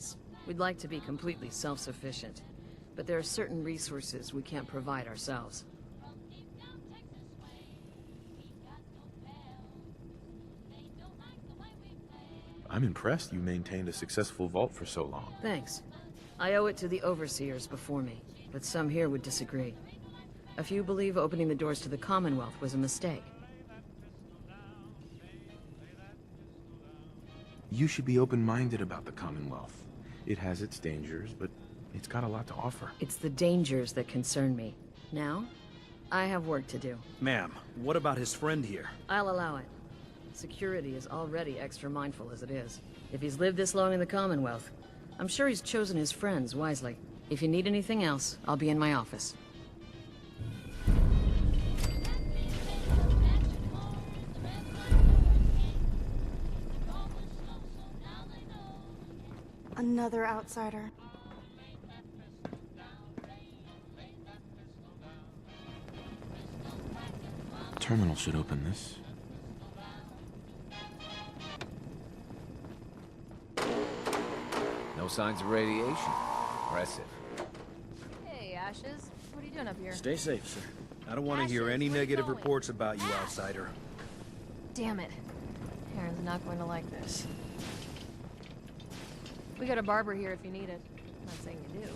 needs. We'd like to be completely self-sufficient, but there are certain resources we can't provide ourselves. I'm impressed you maintained a successful vault for so long. Thanks. I owe it to the overseers before me, but some here would disagree. A few believe opening the doors to the Commonwealth was a mistake. You should be open-minded about the Commonwealth. It has its dangers, but it's got a lot to offer. It's the dangers that concern me. Now, I have work to do. Ma'am, what about his friend here? I'll allow it. Security is already extra mindful as it is. If he's lived this long in the Commonwealth, I'm sure he's chosen his friends wisely. If you need anything else, I'll be in my office. Another outsider. Terminal should open this. No signs of radiation. Impressive. Hey, Ashes. What are you doing up here? Stay safe, sir. I don't want to hear any negative reports about you, outsider. Damn it. Aaron's not going to like this. We got a barber here if you need it. I'm not saying you do.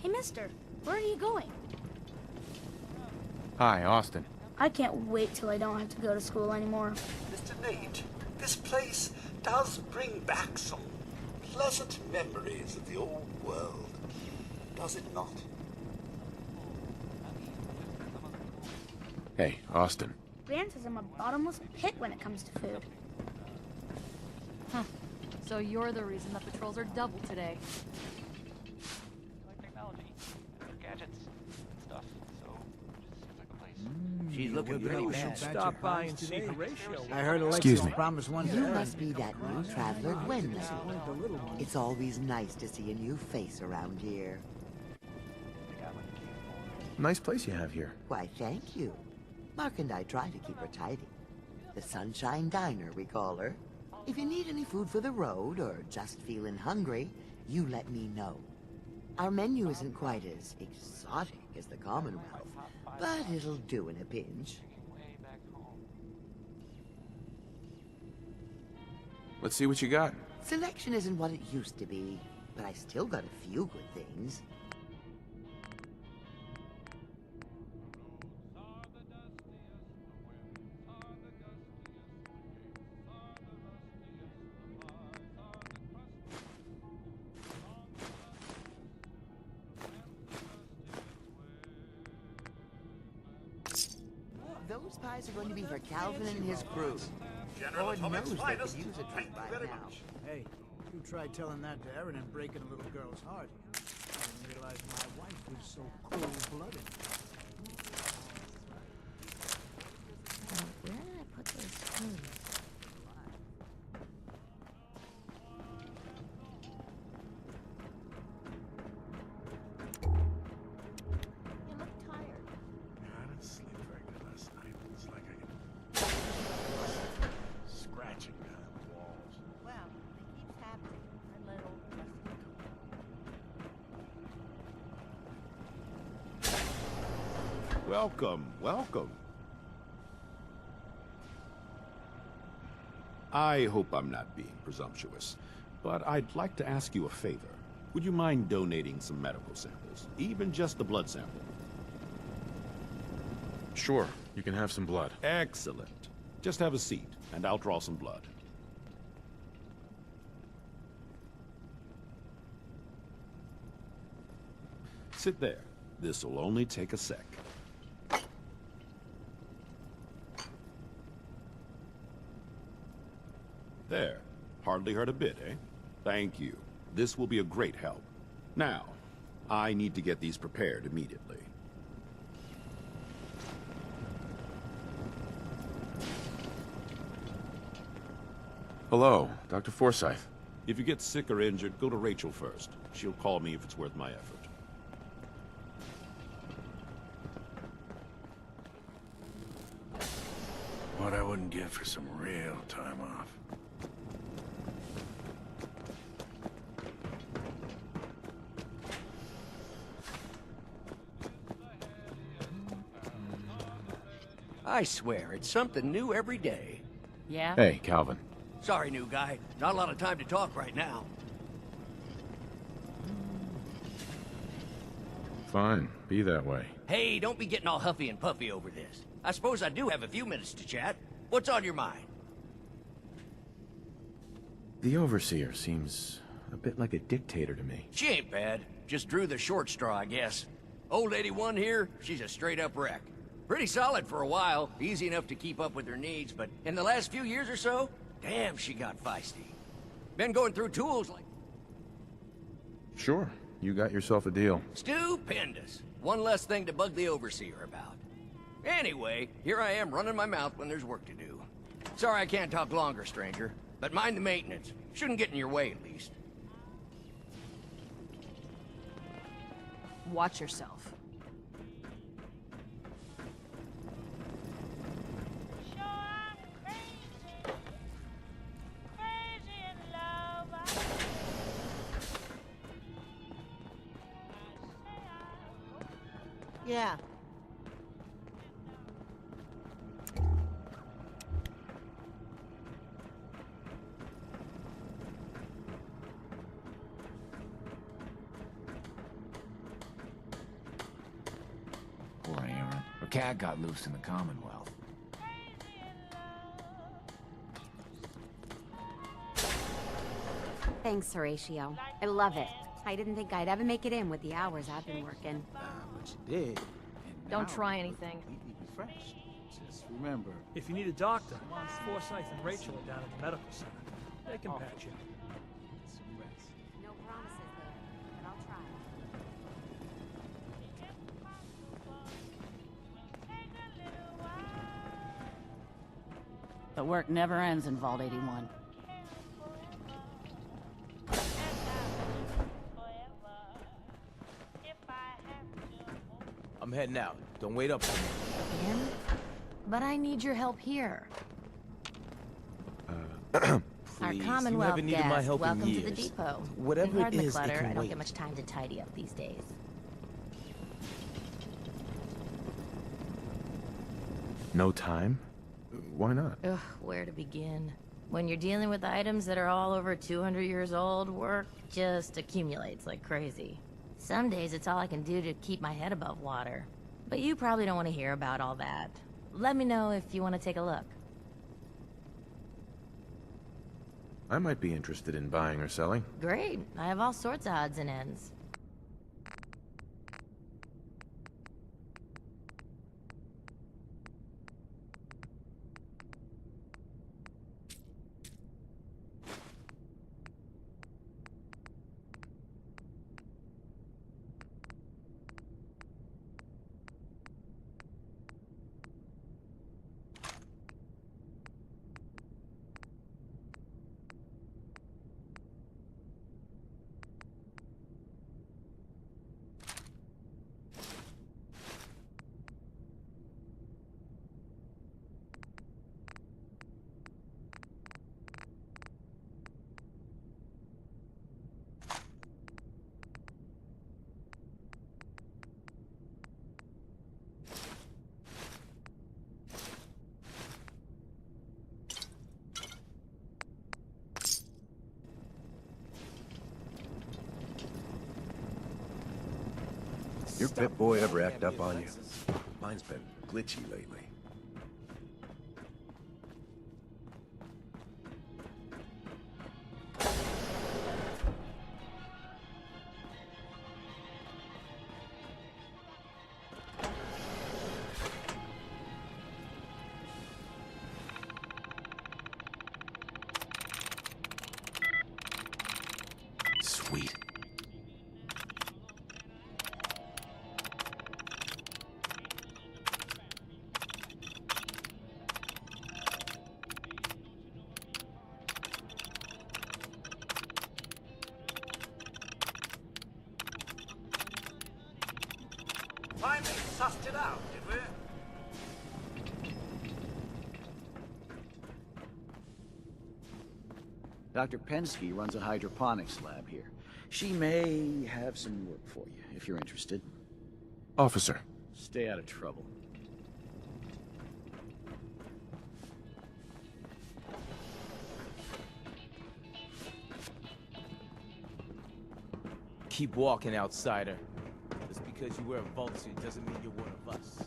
Hey, mister, where are you going? Hi, Austin. I can't wait till I don't have to go to school anymore. Mr. Nate, this place does bring back some pleasant memories of the old world, does it not? Hey, Austin. Gran says I'm a bottomless pit when it comes to food. Huh. So you're the reason the patrols are double today. She's looking pretty bad. Stop by and see Horatio. I heard Excuse Alexis me. promised one to You Aaron. must be that new traveler, Gwen. It's always nice to see a new face around here. Nice place you have here. Why, thank you. Mark and I try to keep her tidy. The Sunshine Diner, we call her. If you need any food for the road, or just feeling hungry, you let me know. Our menu isn't quite as exotic as the Commonwealth, but it'll do in a pinch. Let's see what you got. Selection isn't what it used to be, but I still got a few good things. Those pies are going to be for Calvin and his crew. Lord knows they could use a treat right now. Hey, you tried telling that to Aaron and breaking a little girl's heart. I didn't realize my wife was so cold-blooded. Where did I put those spoons? You look tired. I didn't sleep very good last night. It's like I can scratching down the walls. Well, it keeps happening. I let old Rusty. Welcome, welcome. I hope I'm not being presumptuous, but I'd like to ask you a favor. Would you mind donating some medical samples, even just the blood sample? Sure, you can have some blood. Excellent. Just have a seat, and I'll draw some blood. Sit there. This'll only take a sec. There. hardly hurt a bit, eh? Thank you. This will be a great help. Now, I need to get these prepared immediately. Hello, Dr. Forsyth. If you get sick or injured, go to Rachel first. She'll call me if it's worth my effort. What I wouldn't give for some real time off. I swear, it's something new every day. Yeah? Hey, Calvin. Sorry, new guy. Not a lot of time to talk right now. Fine, be that way. Hey, don't be getting all huffy and puffy over this. I suppose I do have a few minutes to chat. What's on your mind? The Overseer seems a bit like a dictator to me. She ain't bad. Just drew the short straw, I guess. Old lady one here, she's a straight-up wreck. Pretty solid for a while, easy enough to keep up with her needs, but in the last few years or so, damn, she got feisty. Been going through tools like... Sure, you got yourself a deal. Stupendous. One less thing to bug the Overseer about. Anyway, here I am running my mouth when there's work to do. Sorry I can't talk longer, stranger, but mind the maintenance. Shouldn't get in your way, at least. Watch yourself. Yeah. Poor Aaron. Her cat got loose in the Commonwealth. Thanks, Horatio. I love it. I didn't think I'd ever make it in with the hours I've been working. But you did. And Don't now try you're anything. completely refreshed. Just remember. If you need a doctor, Forsyth and Rachel are down at the medical center. They can patch you. Some rest. No promises there, but I'll try. The work never ends in Vault 81. I'm heading out. Don't wait up for me. Again? But I need your help here. Our Please, Commonwealth you haven't needed my guest, help welcome in years. to the depot. Whatever We've heard it the is, it clutter. can I don't wait. get much time to tidy up these days. No time? Why not? Ugh, where to begin? When you're dealing with items that are all over 200 years old, work just accumulates like crazy. Some days it's all I can do to keep my head above water. But you probably don't want to hear about all that. Let me know if you want to take a look. I might be interested in buying or selling. Great. I have all sorts of odds and ends. Your pit boy ever act up on you? Mine's been glitchy lately. Finally sussed it out, did we? Dr. Pensky runs a hydroponics lab here. She may have some work for you, if you're interested. Officer. Stay out of trouble. Keep walking, outsider. Just because you wear a vault suit doesn't mean you're one of us.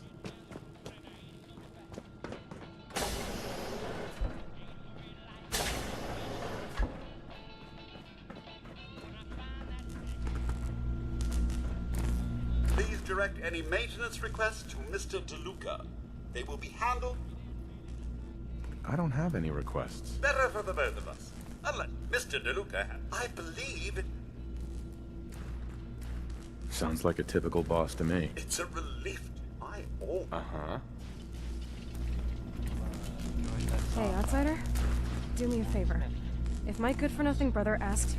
Please direct any maintenance requests to Mr. DeLuca. They will be handled I don't have any requests. better for the both of us. Unlike Mr. DeLuca, I believe Sounds like a typical boss to me. it's a relief to my all. Uh-huh. Hey, outsider. Do me a favor. If my good-for-nothing brother asks...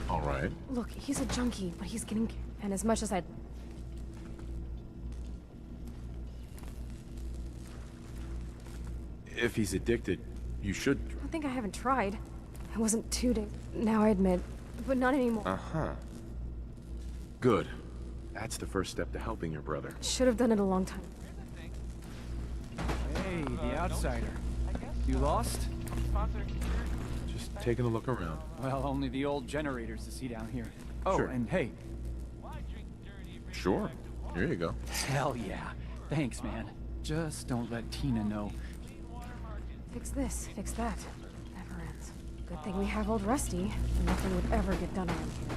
All right. Look, he's a junkie, but he's getting... And as much as I'd... If he's addicted, you should... I think I haven't tried. I wasn't too now I admit. But not anymore. Uh-huh. Good. That's the first step to helping your brother. Should have done it a long time. Hey, the outsider. You lost? Just taking a look around. Well, only the old generators to see down here. Oh, Sure. and hey. Sure. Here you go. Hell yeah. Thanks, man. Just don't let Tina know. Fix this, fix that. Never ends. Good thing we have old Rusty. Nothing would ever get done around here.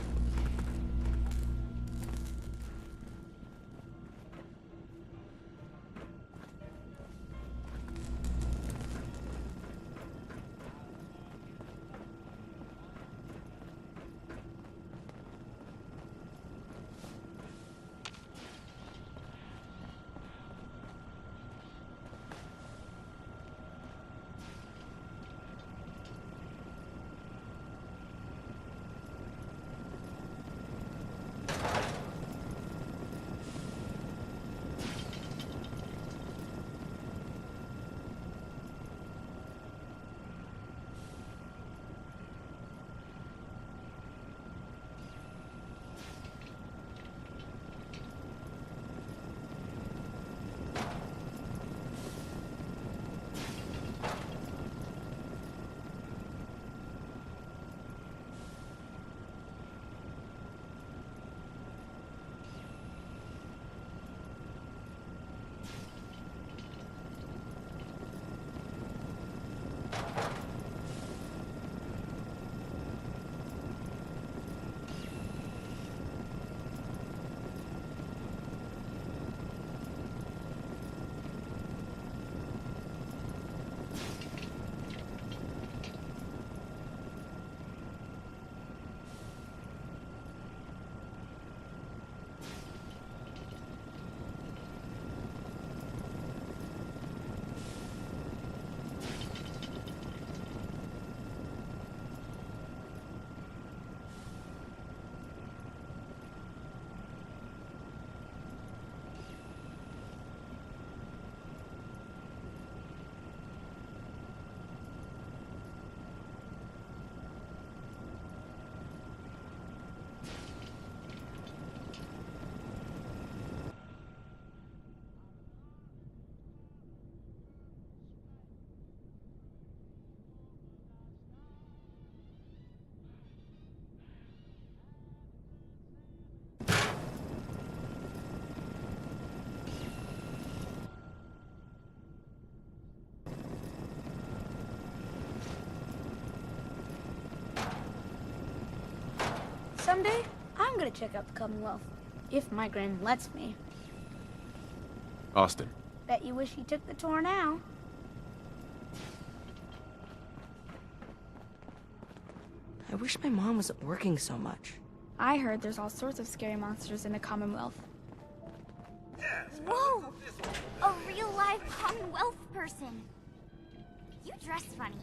Someday, I'm gonna check out the Commonwealth. If my grand lets me. Austin. Bet you wish you took the tour now. I wish my mom wasn't working so much. I heard there's all sorts of scary monsters in the Commonwealth. Whoa! A real live Commonwealth person. You dress funny.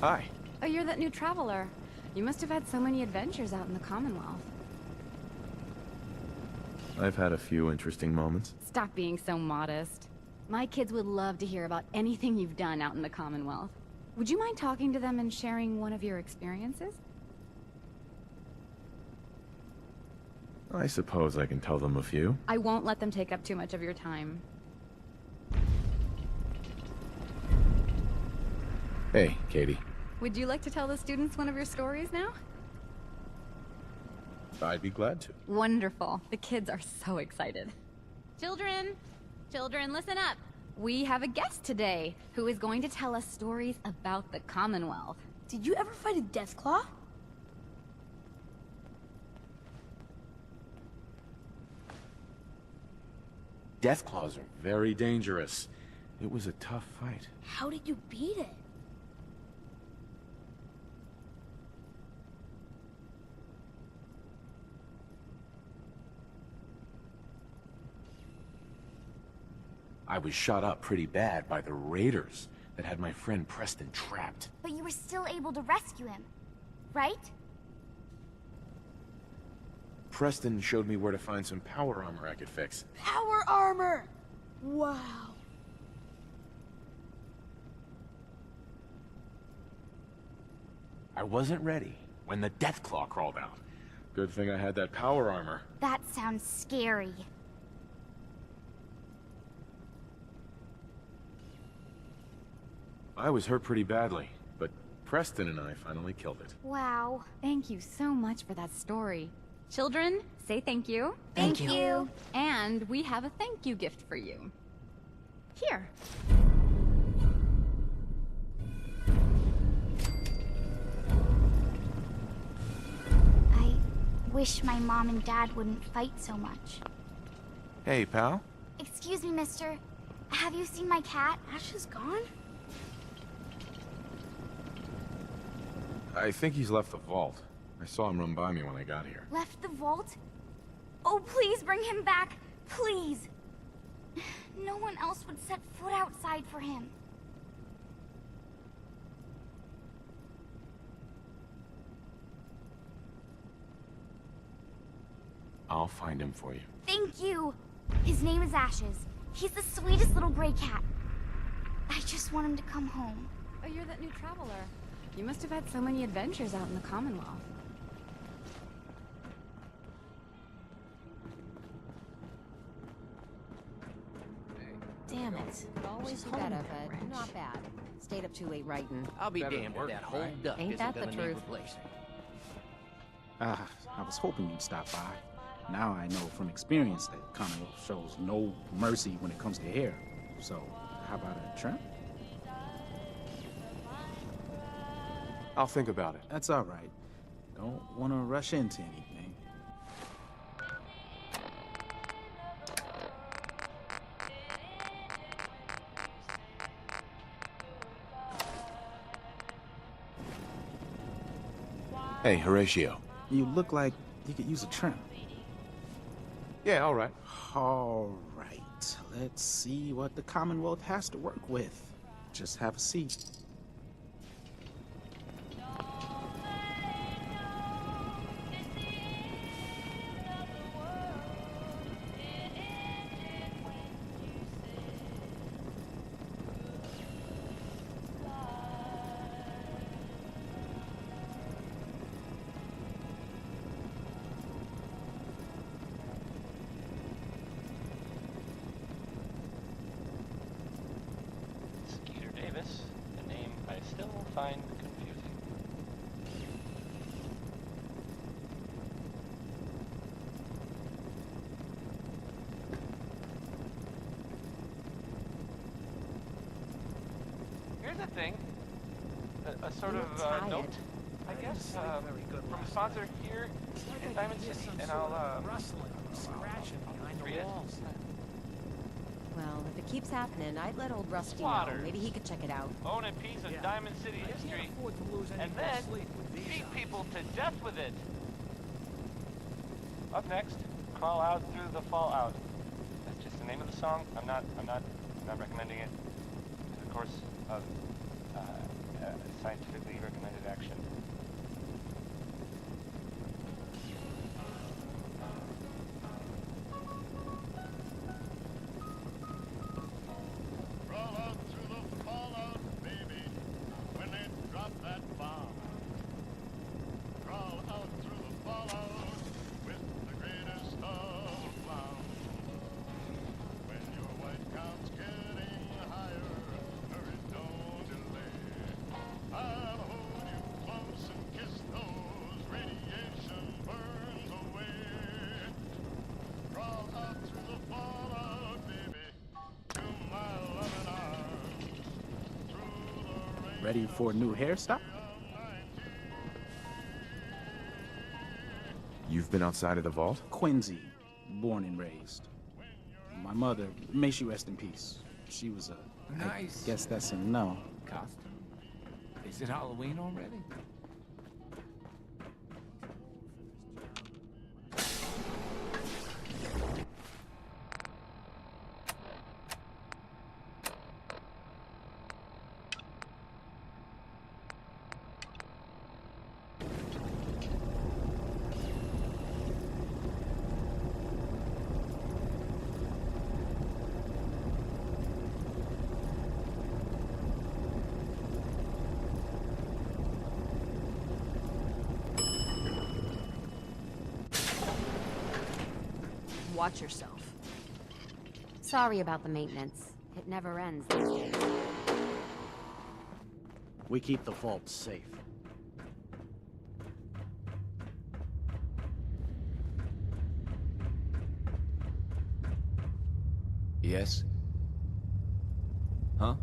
Hi. Oh, you're that new traveler. You must have had so many adventures out in the Commonwealth. I've had a few interesting moments. Stop being so modest. My kids would love to hear about anything you've done out in the Commonwealth. Would you mind talking to them and sharing one of your experiences? I suppose I can tell them a few. I won't let them take up too much of your time. Hey, Katie. Would you like to tell the students one of your stories now? I'd be glad to. Wonderful. The kids are so excited. Children! Children, listen up! We have a guest today who is going to tell us stories about the Commonwealth. Did you ever fight a Deathclaw? Deathclaws are very dangerous. It was a tough fight. How did you beat it? I was shot up pretty bad by the raiders that had my friend Preston trapped. But you were still able to rescue him, right? Preston showed me where to find some power armor I could fix. Power armor! Wow. I wasn't ready when the Deathclaw crawled out. Good thing I had that power armor. That sounds scary. I was hurt pretty badly, but Preston and I finally killed it. Wow. Thank you so much for that story. Children, say thank you. Thank you. And we have a thank you gift for you. Here. I wish my mom and dad wouldn't fight so much. Hey, pal. Excuse me, mister. Have you seen my cat? Ash is gone? I think he's left the vault. I saw him run by me when I got here. Left the vault? Oh, please bring him back. Please. No one else would set foot outside for him. I'll find him for you. Thank you. His name is Ashes. He's the sweetest little gray cat. I just want him to come home. Oh, you're that new traveler. You must have had so many adventures out in the Commonwealth. Damn it. Always do better, but not bad. Stayed up too late writing. I'll be damned if that whole duck Ain't isn't that the gonna need truth? replacing. I was hoping you'd stop by. Now I know from experience that Commonwealth shows no mercy when it comes to hair. So, how about a trim? I'll think about it. That's all right. Don't want to rush into anything. Hey, Horatio. You look like you could use a trim. Yeah, all right. All right. Let's see what the Commonwealth has to work with. Just have a seat. Skeeter Davis, a name I still find confusing. Here's the thing. A sort of note, I guess, from a sponsor here in Diamond City, and I'll Scratching behind the read it. walls. Well, if it keeps happening, I'd let old Rusty know. Squatters. Maybe he could check it out. Own a piece of Diamond City history, and then beat people to death with it. Up next, Crawl Out Through the Fallout. That's just the name of the song. I'm not recommending it. Of course, scientifically recommended action. Crawl out through the fallout, baby, when they drop that bomb. Crawl out through the fallout with the greatest of clowns. When your white count's getting higher, hurry, don't delay. I'll hold you close and kiss those radiation burns away. Crawl out through the fallout, baby, to my loving arms. Through the rain. Ready for a new hairstyle? You've been outside of the vault? Quincy, born and raised. My mother, may she rest in peace. She was a... Nice. I guess that's a no. Costume. Is it Halloween already? Watch yourself. Sorry about the maintenance. It never ends these days. We keep the vault safe. Yes? Huh?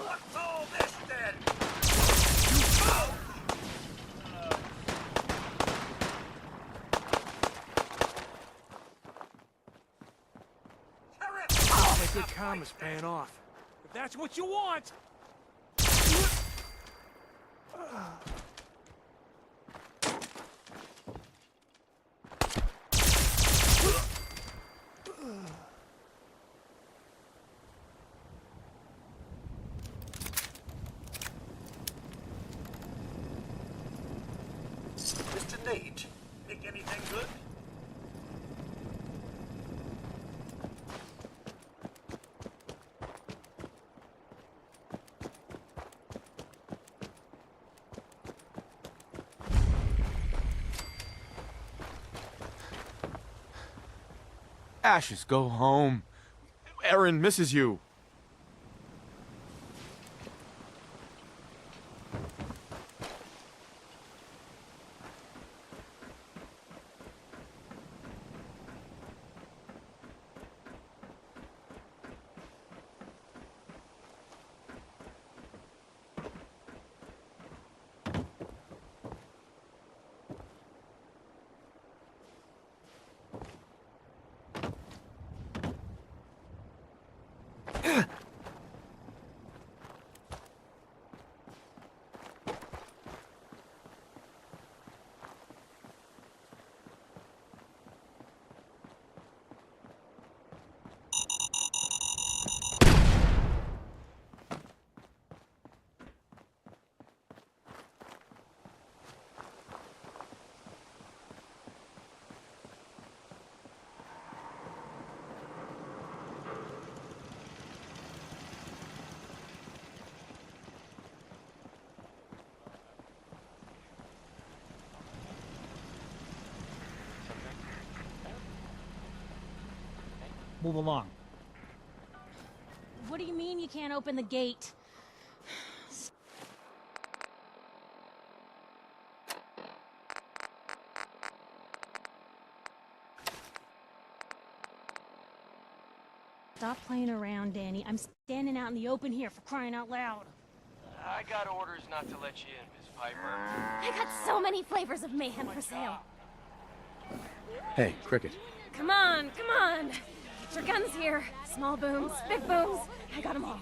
What's all this then? That good karma's paying off. If that's what you want! Mr. Nate, make anything good? Ashes, go home. Erin misses you. Move along. What do you mean you can't open the gate? Stop playing around, Danny. I'm standing out in the open here for crying out loud. I got orders not to let you in, Miss Piper. I got so many flavors of mayhem for sale. Hey, Cricket. Come on, come on. Get your guns here. Small booms, big booms. I got them all.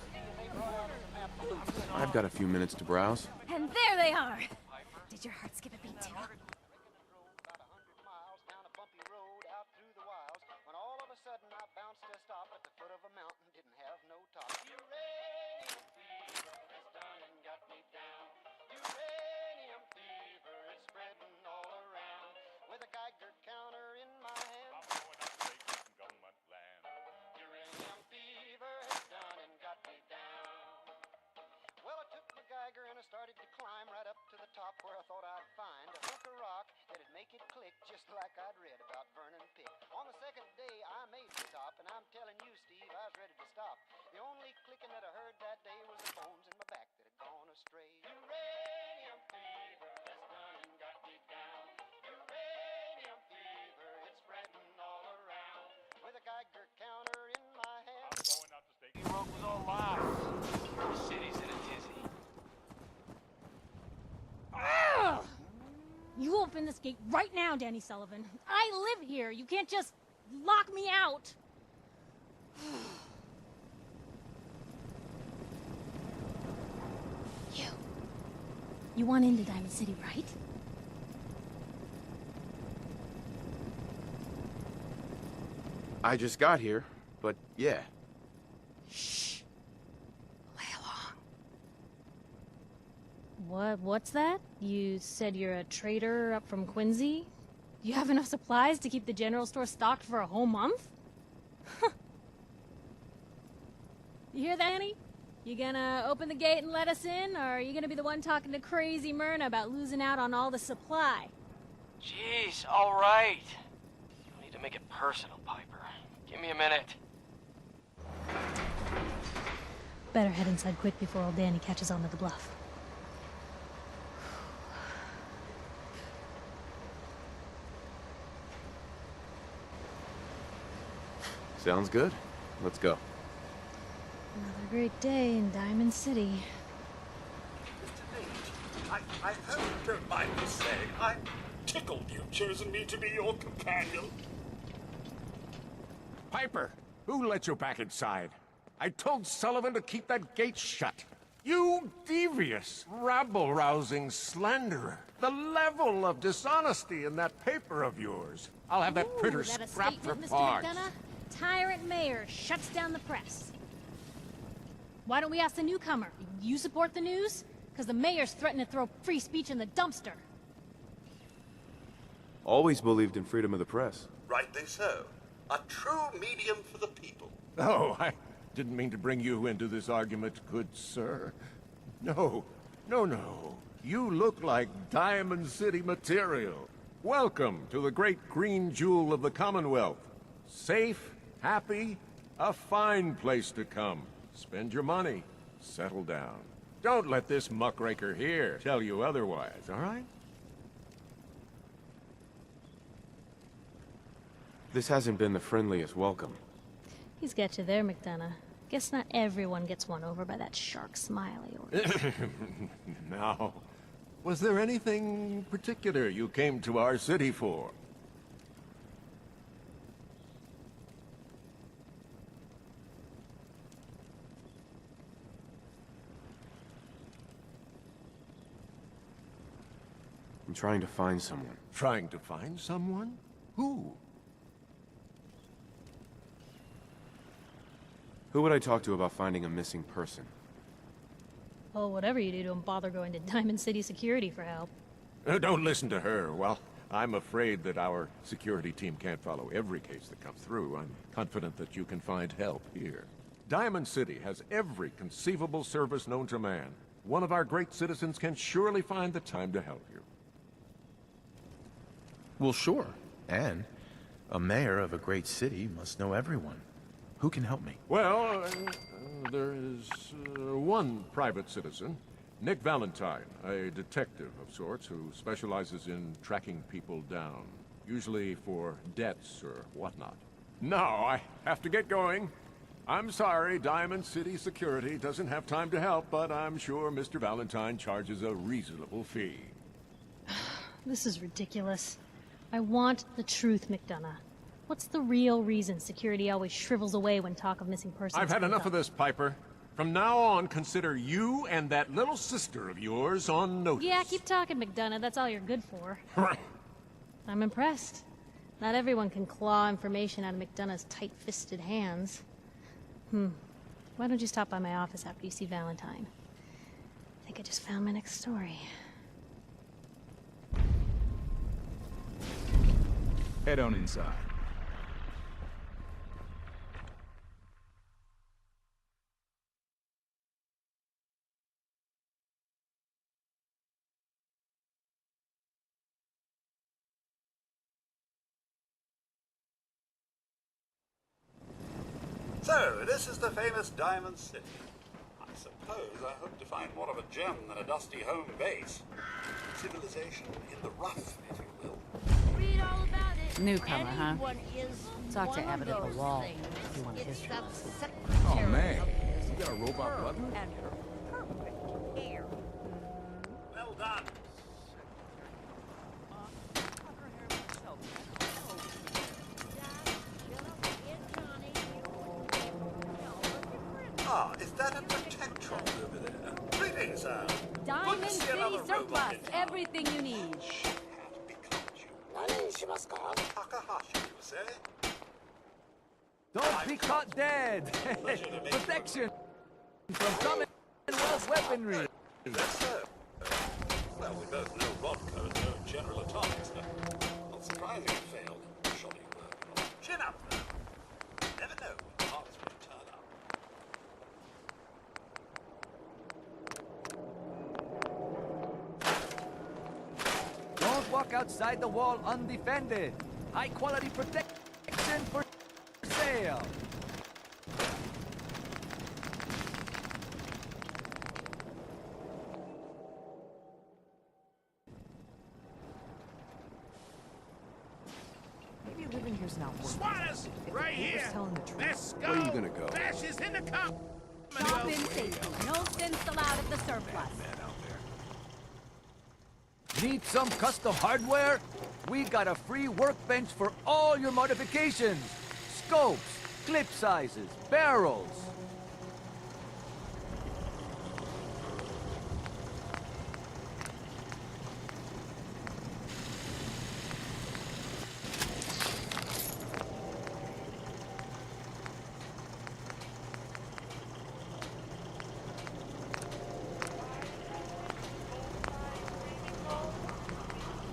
I've got a few minutes to browse. And there they are. Did your heart skip a beat too? Started to climb right up to the top where I thought I'd find a hunk of rock that'd make it click just like I'd read about Vernon Pick. On the second day I made the top, and I'm telling you, Steve, I was ready to stop. The only clicking that I heard that day was the bones in my back that had gone astray. Uranium fever has done and got me down. Uranium fever, it's spreading all around. With a Geiger counter in my hand. I'm going out to state. The road was all lies. The city's in a tizzy. You open this gate right now, Danny Sullivan. I live here. You can't just lock me out. You want into Diamond City, right? I just got here, but yeah. What's that? You said you're a trader up from Quincy? You have enough supplies to keep the general store stocked for a whole month? You hear that, Annie? You gonna open the gate and let us in, or are you gonna be the one talking to crazy Myrna about losing out on all the supply? Jeez, all right. You need to make it personal, Piper. Give me a minute. Better head inside quick before old Danny catches on to the bluff. Sounds good. Let's go. Another great day in Diamond City. I hope you don't mind me saying I'm tickled you've chosen me to be your companion. Piper, who let you back inside? I told Sullivan to keep that gate shut. You devious, rabble-rousing slanderer. The level of dishonesty in that paper of yours. I'll have that printer Is that a scrapped for statement, Mr. parts. McDonough? Tyrant mayor shuts down the press. Why don't we ask the newcomer? You support the news? Because the mayor's threatened to throw free speech in the dumpster. Always believed in freedom of the press. Rightly so. A true medium for the people. Oh, I didn't mean to bring you into this argument, good sir. No. You look like Diamond City material. Welcome to the great green jewel of the Commonwealth. Safe, happy, a fine place to come. Spend your money, settle down. Don't let this muckraker here tell you otherwise, all right? This hasn't been the friendliest welcome. He's got you there, McDonough. Guess not everyone gets won over by that shark smile of yours. Now, was there anything particular you came to our city for? I'm trying to find someone. Trying to find someone? Who? Who would I talk to about finding a missing person? Well, whatever you do, don't bother going to Diamond City Security for help. Don't listen to her. Well, I'm afraid that our security team can't follow every case that comes through. I'm confident that you can find help here. Diamond City has every conceivable service known to man. One of our great citizens can surely find the time to help you. Well, sure. And a mayor of a great city must know everyone. Who can help me? Well, there is one private citizen, Nick Valentine, a detective of sorts who specializes in tracking people down, usually for debts or whatnot. Now, I have to get going. I'm sorry, Diamond City Security doesn't have time to help, but I'm sure Mr. Valentine charges a reasonable fee. This is ridiculous. I want the truth, McDonough. What's the real reason security always shrivels away when talk of missing persons I've had comes enough up? of this, Piper. From now on, consider you and that little sister of yours on notice. Yeah, keep talking, McDonough. That's all you're good for. I'm impressed. Not everyone can claw information out of McDonough's tight-fisted hands. Why don't you stop by my office after you see Valentine? I think I just found my next story. Head on inside. So, this is the famous Diamond City. I suppose I hope to find more of a gem than a dusty home base. Civilization in the rough, if you will. Read all about it. Newcomer, huh? Anyone is Talk to one Abbott at the of wall those if you want things. history. It's the Oh, secretary man. of his You got a robot firm butler? and her perfect hair. Well done. Ah, is that a Protectron over there? Greetings, sir. Diamond Good to see City another robot surplus. in town. Everything you need. Takahashi, you say? Don't be caught dead! Protection from Commonwealth weaponry! Yes, sir. Well, we both know Rodco is no General Atomics. Not surprising it failed. Shoddy work. Chin up, though. Never know when parts will turn up. Don't walk outside the wall undefended! High quality protection for sale! Maybe living here's not worth it. Squatters! If Right the paper's here! telling the truth. Let's go! Where are you gonna go? Bash is in the cup! Stop in safety. No sins allowed at the surplus. Need some custom hardware? We got a free workbench for all your modifications. Scopes, clip sizes, barrels.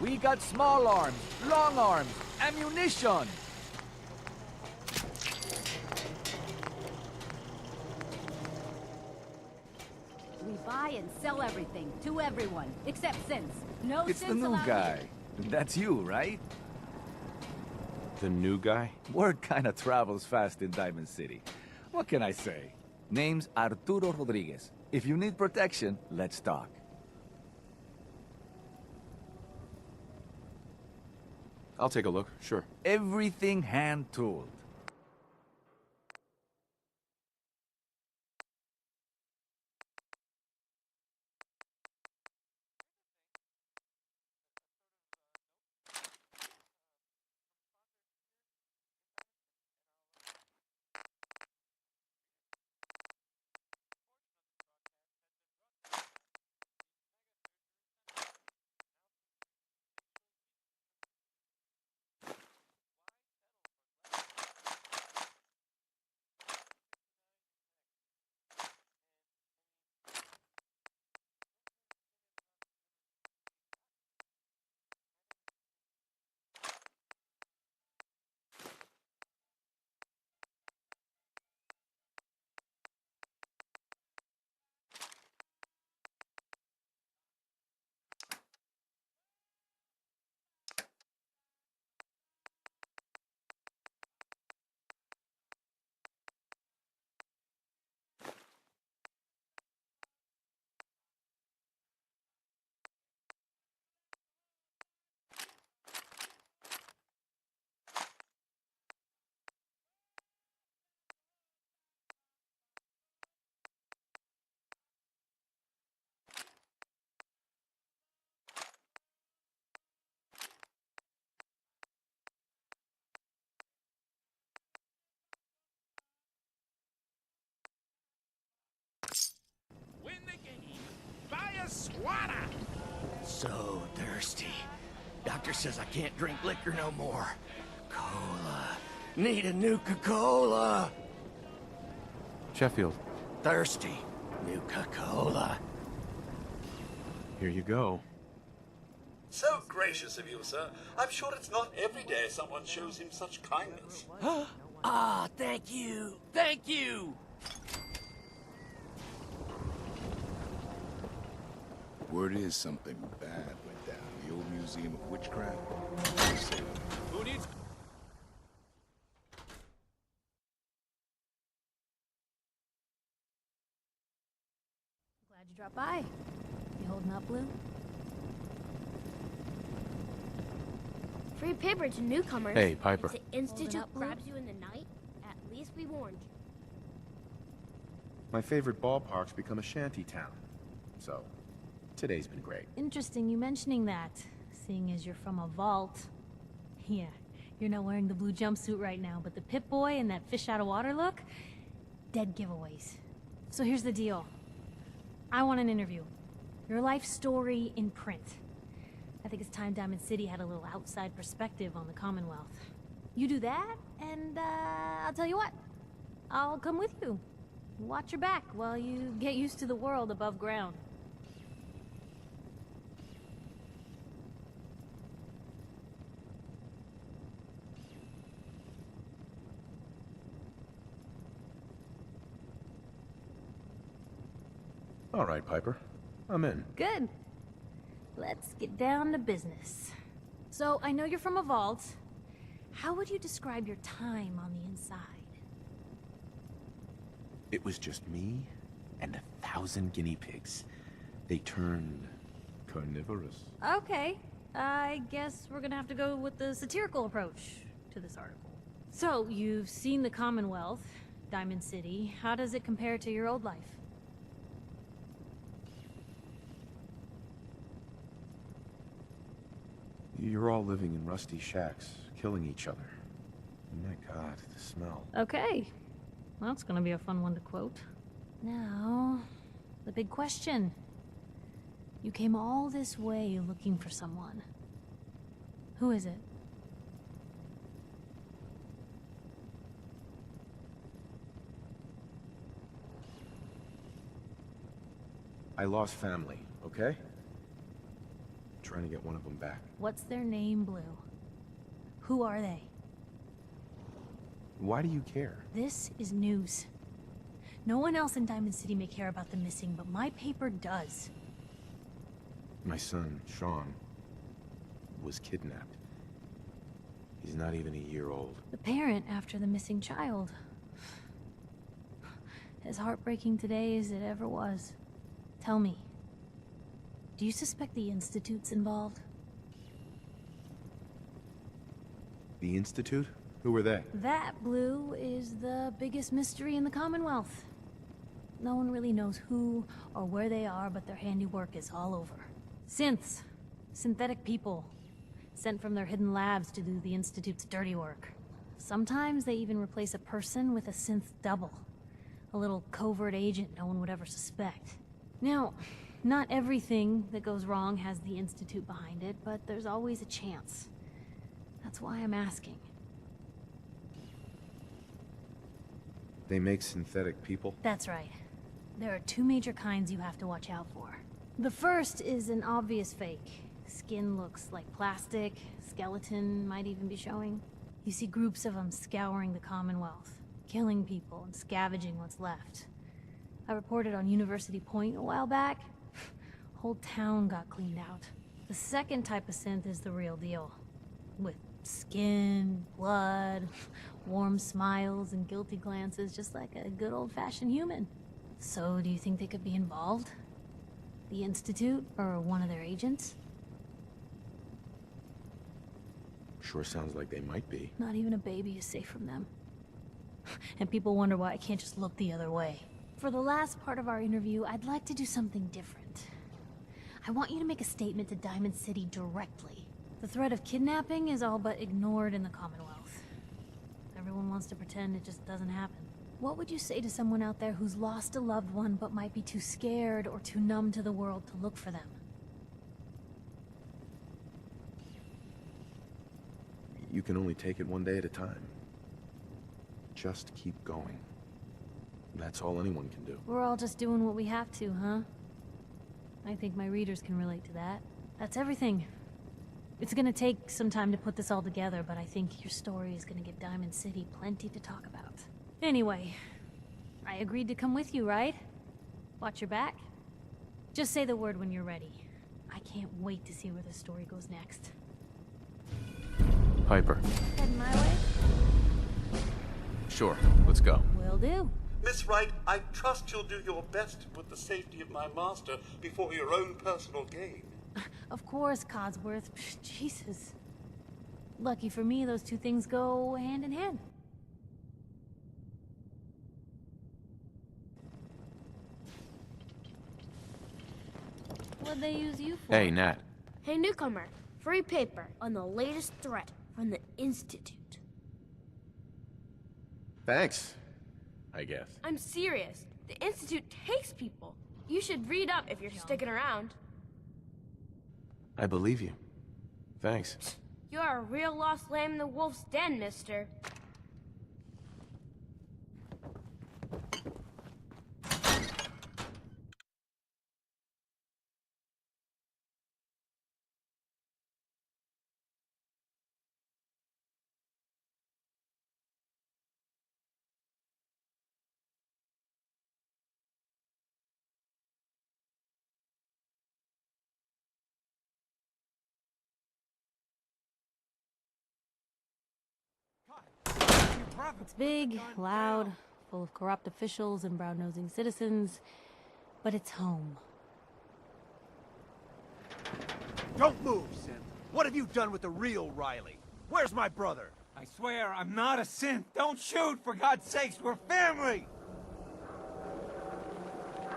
We got small arms, long arms, ammunition. We buy and sell everything to everyone, except sins. No It's the sins new allowed guy. here. That's you, right? The new guy? Word kinda travels fast in Diamond City. What can I say? Name's Arturo Rodriguez. If you need protection, let's talk. I'll take a look, sure. Everything hand-tooled. Win the game. Buy a swatter. So thirsty. Doctor says I can't drink liquor no more. Cola. Need a Nuka-Cola. Sheffield, Thirsty. Nuka-Cola. here you go. So gracious of you, sir. I'm sure it's not every day someone shows him such kindness. Ah, thank you. Thank you. Word is something bad went down. The old Museum of Witchcraft. Who needs... Glad you dropped by. You holding up, Blue? Free paper to newcomers. Hey, Piper. If the Institute Hold it up, Blue. grabs you in the night, at least we warned you. My favorite ballpark's become a shanty town. So, today's been great. Interesting you mentioning that, seeing as you're from a vault. Yeah, you're not wearing the blue jumpsuit right now, but the Pip-Boy and that fish-out-of-water look? Dead giveaways. So here's the deal. I want an interview. Your life story in print. I think it's time Diamond City had a little outside perspective on the Commonwealth. You do that, and I'll tell you what. I'll come with you. Watch your back while you get used to the world above ground. All right, Piper. I'm in. Good. Let's get down to business. So, I know you're from a vault. How would you describe your time on the inside? It was just me and 1,000 guinea pigs. They turned carnivorous. Okay. I guess we're gonna have to go with the satirical approach to this article. So, you've seen the Commonwealth. Diamond City. How does it compare to your old life? You're all living in rusty shacks, killing each other. My God, the smell. Okay. Well, that's gonna be a fun one to quote. Now, the big question. You came all this way looking for someone. Who is it? I lost family, okay? Trying to get one of them back. What's their name, Blue? Who are they? Why do you care? This is news. No one else in Diamond City may care about the missing, but my paper does. My son, Sean, was kidnapped. He's not even a year old. The parent after the missing child. As heartbreaking today as it ever was. Tell me, do you suspect the Institute's involved? The Institute? Who are they? That, Blue, is the biggest mystery in the Commonwealth. No one really knows who or where they are, but their handiwork is all over. Synths. Synthetic people. Sent from their hidden labs to do the Institute's dirty work. Sometimes they even replace a person with a synth double. A little covert agent no one would ever suspect. Now, not everything that goes wrong has the Institute behind it, but there's always a chance. That's why I'm asking. They make synthetic people? That's right. There are two major kinds you have to watch out for. The first is an obvious fake. Skin looks like plastic, skeleton might even be showing. You see groups of them scouring the Commonwealth, killing people and scavenging what's left. I reported on University Point a while back. Whole town got cleaned out. The second type of synth is the real deal. With skin, blood, warm smiles, and guilty glances, just like a good old-fashioned human. So, do you think they could be involved? The Institute, or one of their agents? Sure sounds like they might be. Not even a baby is safe from them. And people wonder why I can't just look the other way. For the last part of our interview, I'd like to do something different. I want you to make a statement to Diamond City directly. The threat of kidnapping is all but ignored in the Commonwealth. Everyone wants to pretend it just doesn't happen. What would you say to someone out there who's lost a loved one but might be too scared or too numb to the world to look for them? You can only take it one day at a time. Just keep going. That's all anyone can do. We're all just doing what we have to, huh? I think my readers can relate to that. That's everything. It's gonna take some time to put this all together, but I think your story is gonna give Diamond City plenty to talk about. Anyway, I agreed to come with you, right? Watch your back. Just say the word when you're ready. I can't wait to see where the story goes next. Piper. Heading my way? Sure, let's go. Will do. Miss Wright, I trust you'll do your best to put the safety of my master before your own personal gain. Of course, Codsworth. Jesus. Lucky for me, those two things go hand in hand. What'd they use you for? Hey, Nat. Hey, newcomer. Free paper on the latest threat from the Institute. Thanks, I guess. I'm serious. The Institute takes people. You should read up if you're sticking around. I believe you. Thanks. You're a real lost lamb in the wolf's den, mister. It's big, loud, full of corrupt officials and brown-nosing citizens, but it's home. Don't move, Sim. What have you done with the real Riley? Where's my brother? I I swear I'm not a synth. Don't shoot, for God's sakes. We're family.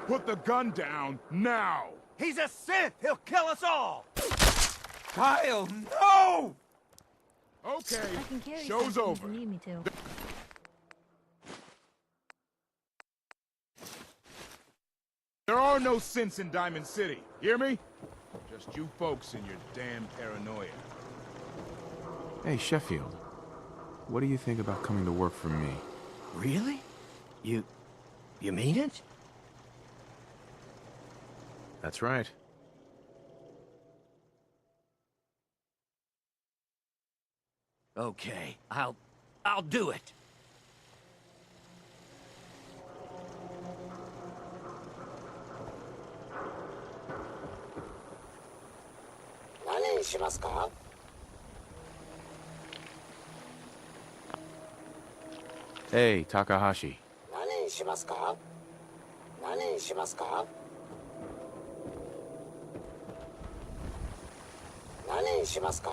Put the gun down, now! He's a synth. He'll kill us all. Kyle, no! Okay, I can carry show's something over. if you need me to. There are no synths in Diamond City. Hear me? Just you folks and your damn paranoia. Hey, Sheffield. What do you think about coming to work for me? Really? You mean it? That's right. Okay, I'll do it. Hey, Takahashi.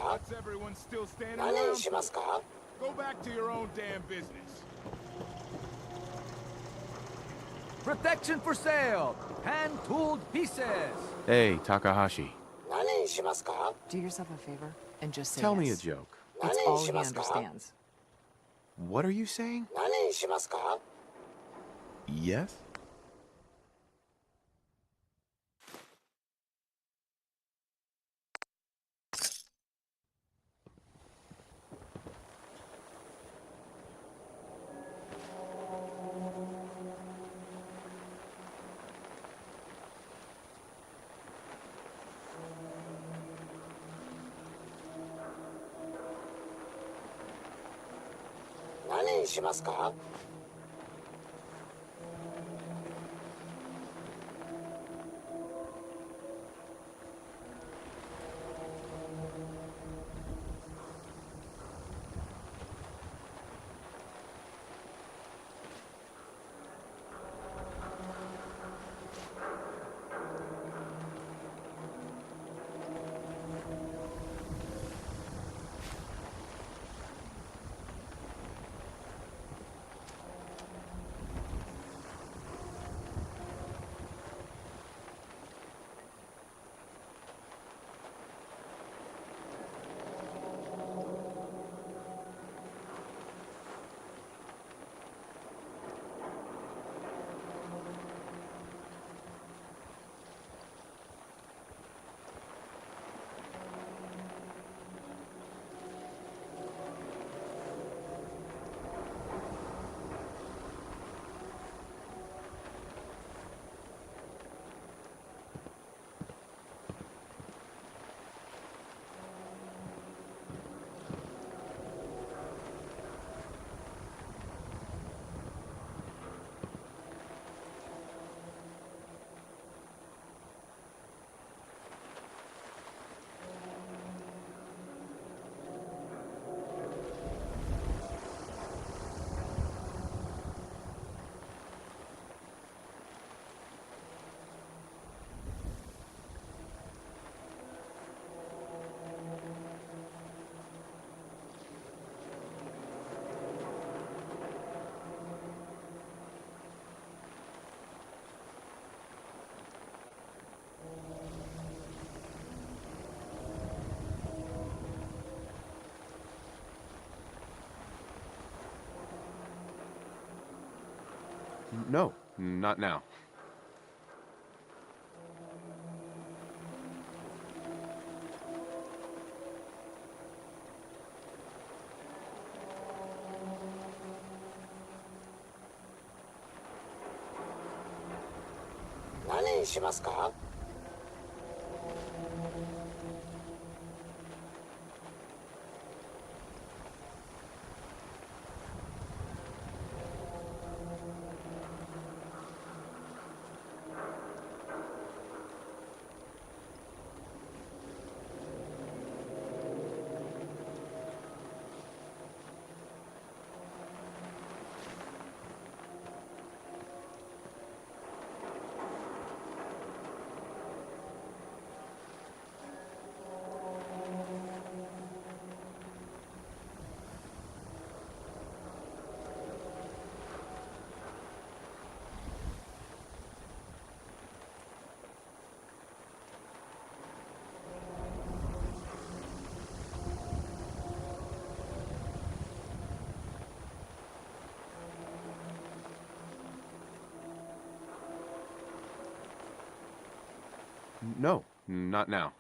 What's everyone still standing around? Go back to your own damn business. Protection for sale. Hand-tooled pieces. Hey, Takahashi. Do yourself a favor and just say Tell me a yes. joke. It's all he understands. What are you saying? Yes? No, not now. No, not now.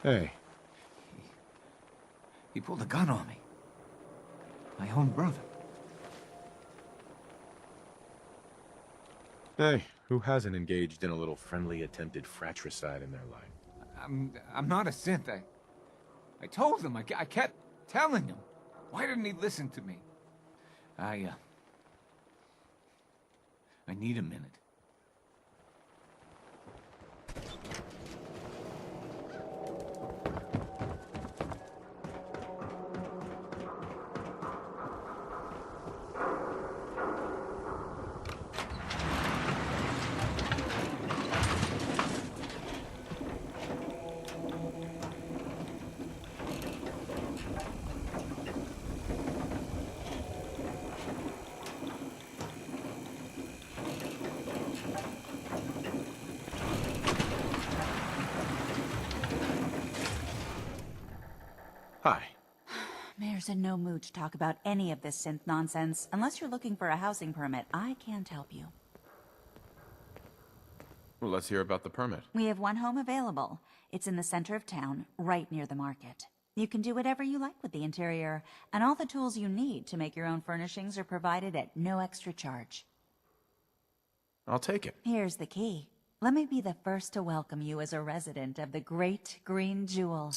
Hey. He pulled a gun on me. My own brother. Hey, who hasn't engaged in a little friendly attempted fratricide in their life? I'm not a synth. I told him. I kept telling him. Why didn't he listen to me? I need a minute. Hi. Mayor's in no mood to talk about any of this synth nonsense. Unless you're looking for a housing permit, I can't help you. Well, let's hear about the permit. We have one home available. It's in the center of town, right near the market. You can do whatever you like with the interior, and all the tools you need to make your own furnishings are provided at no extra charge. I'll take it. Here's the key. Let me be the first to welcome you as a resident of the Great Green Jewel.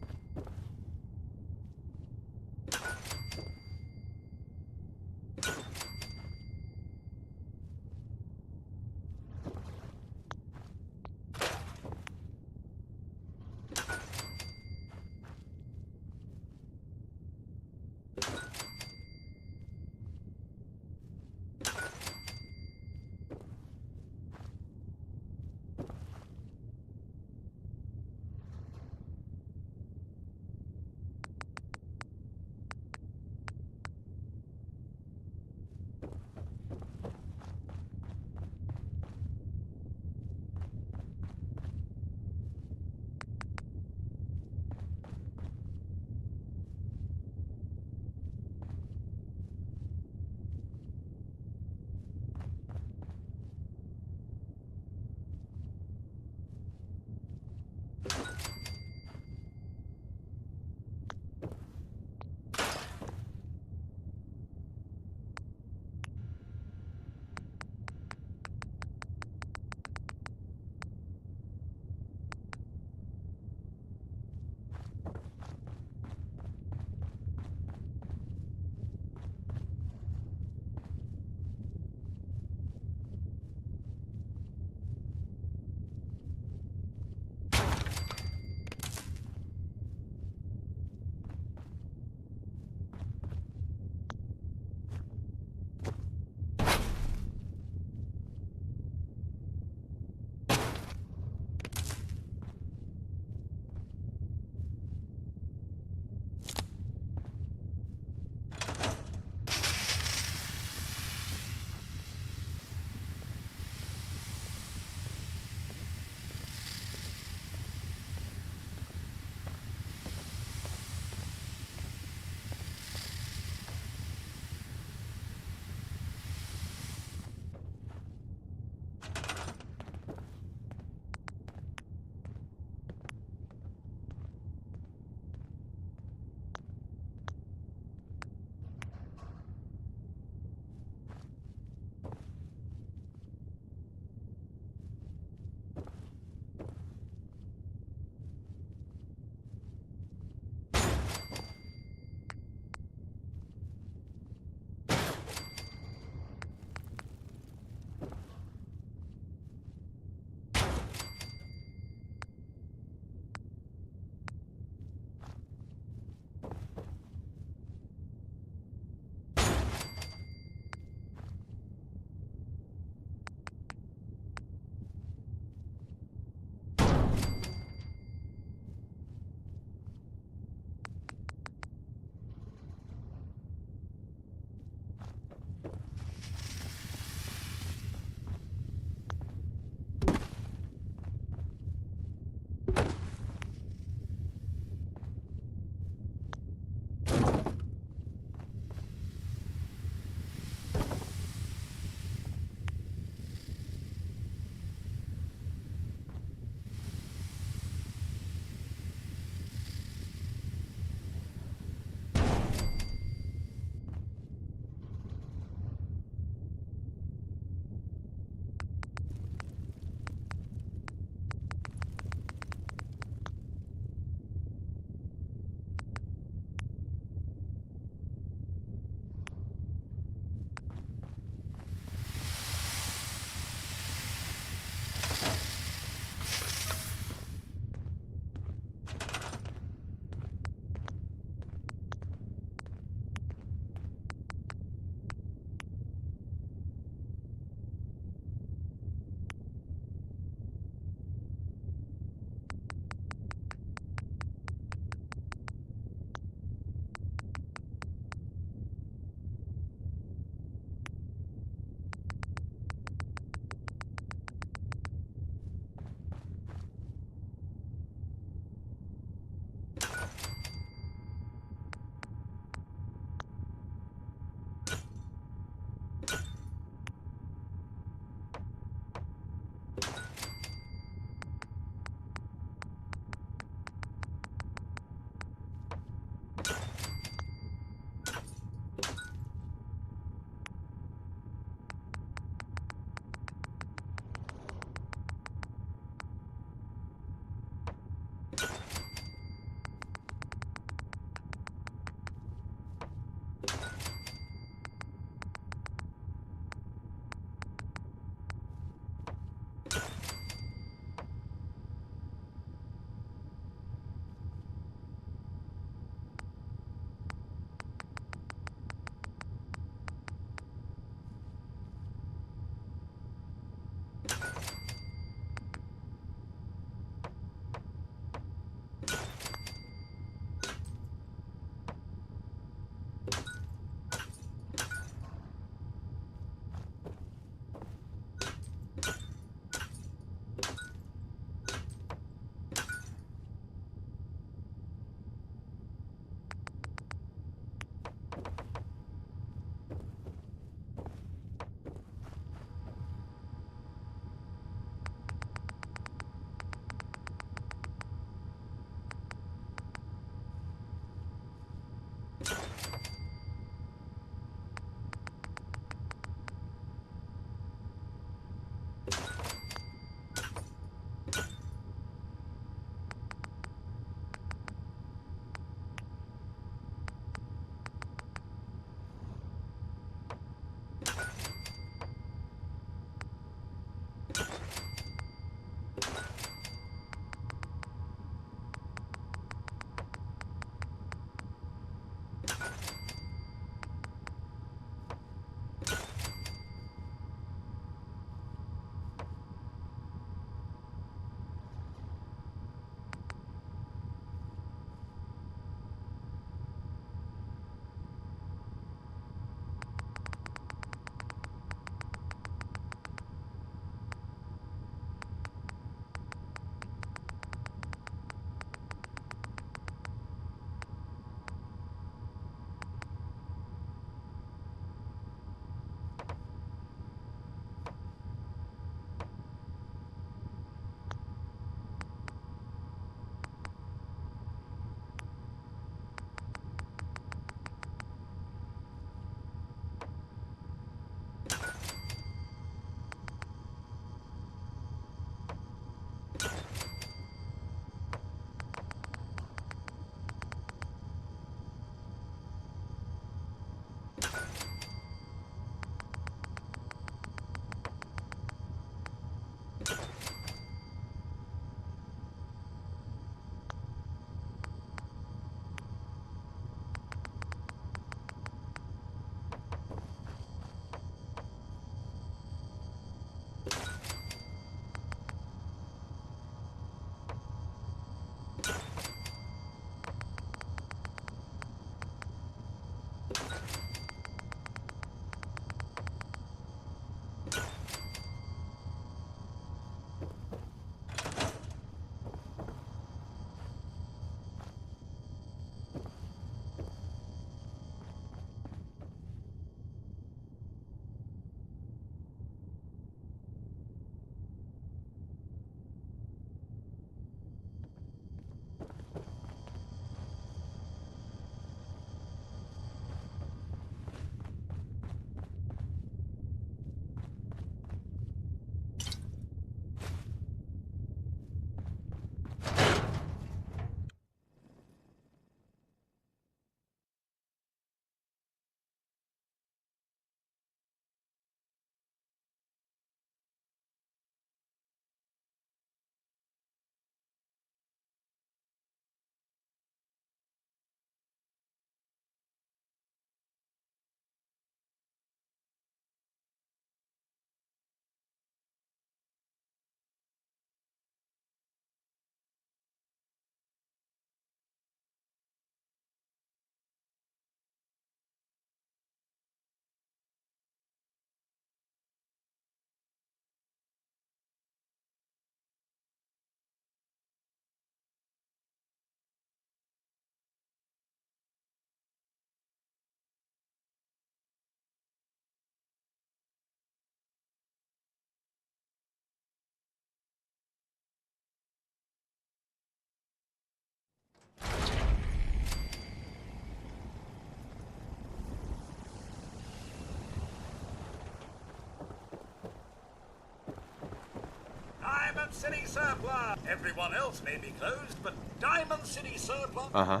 Diamond City Surplus. Everyone else may be closed, but Diamond City Surplus. Uh-huh.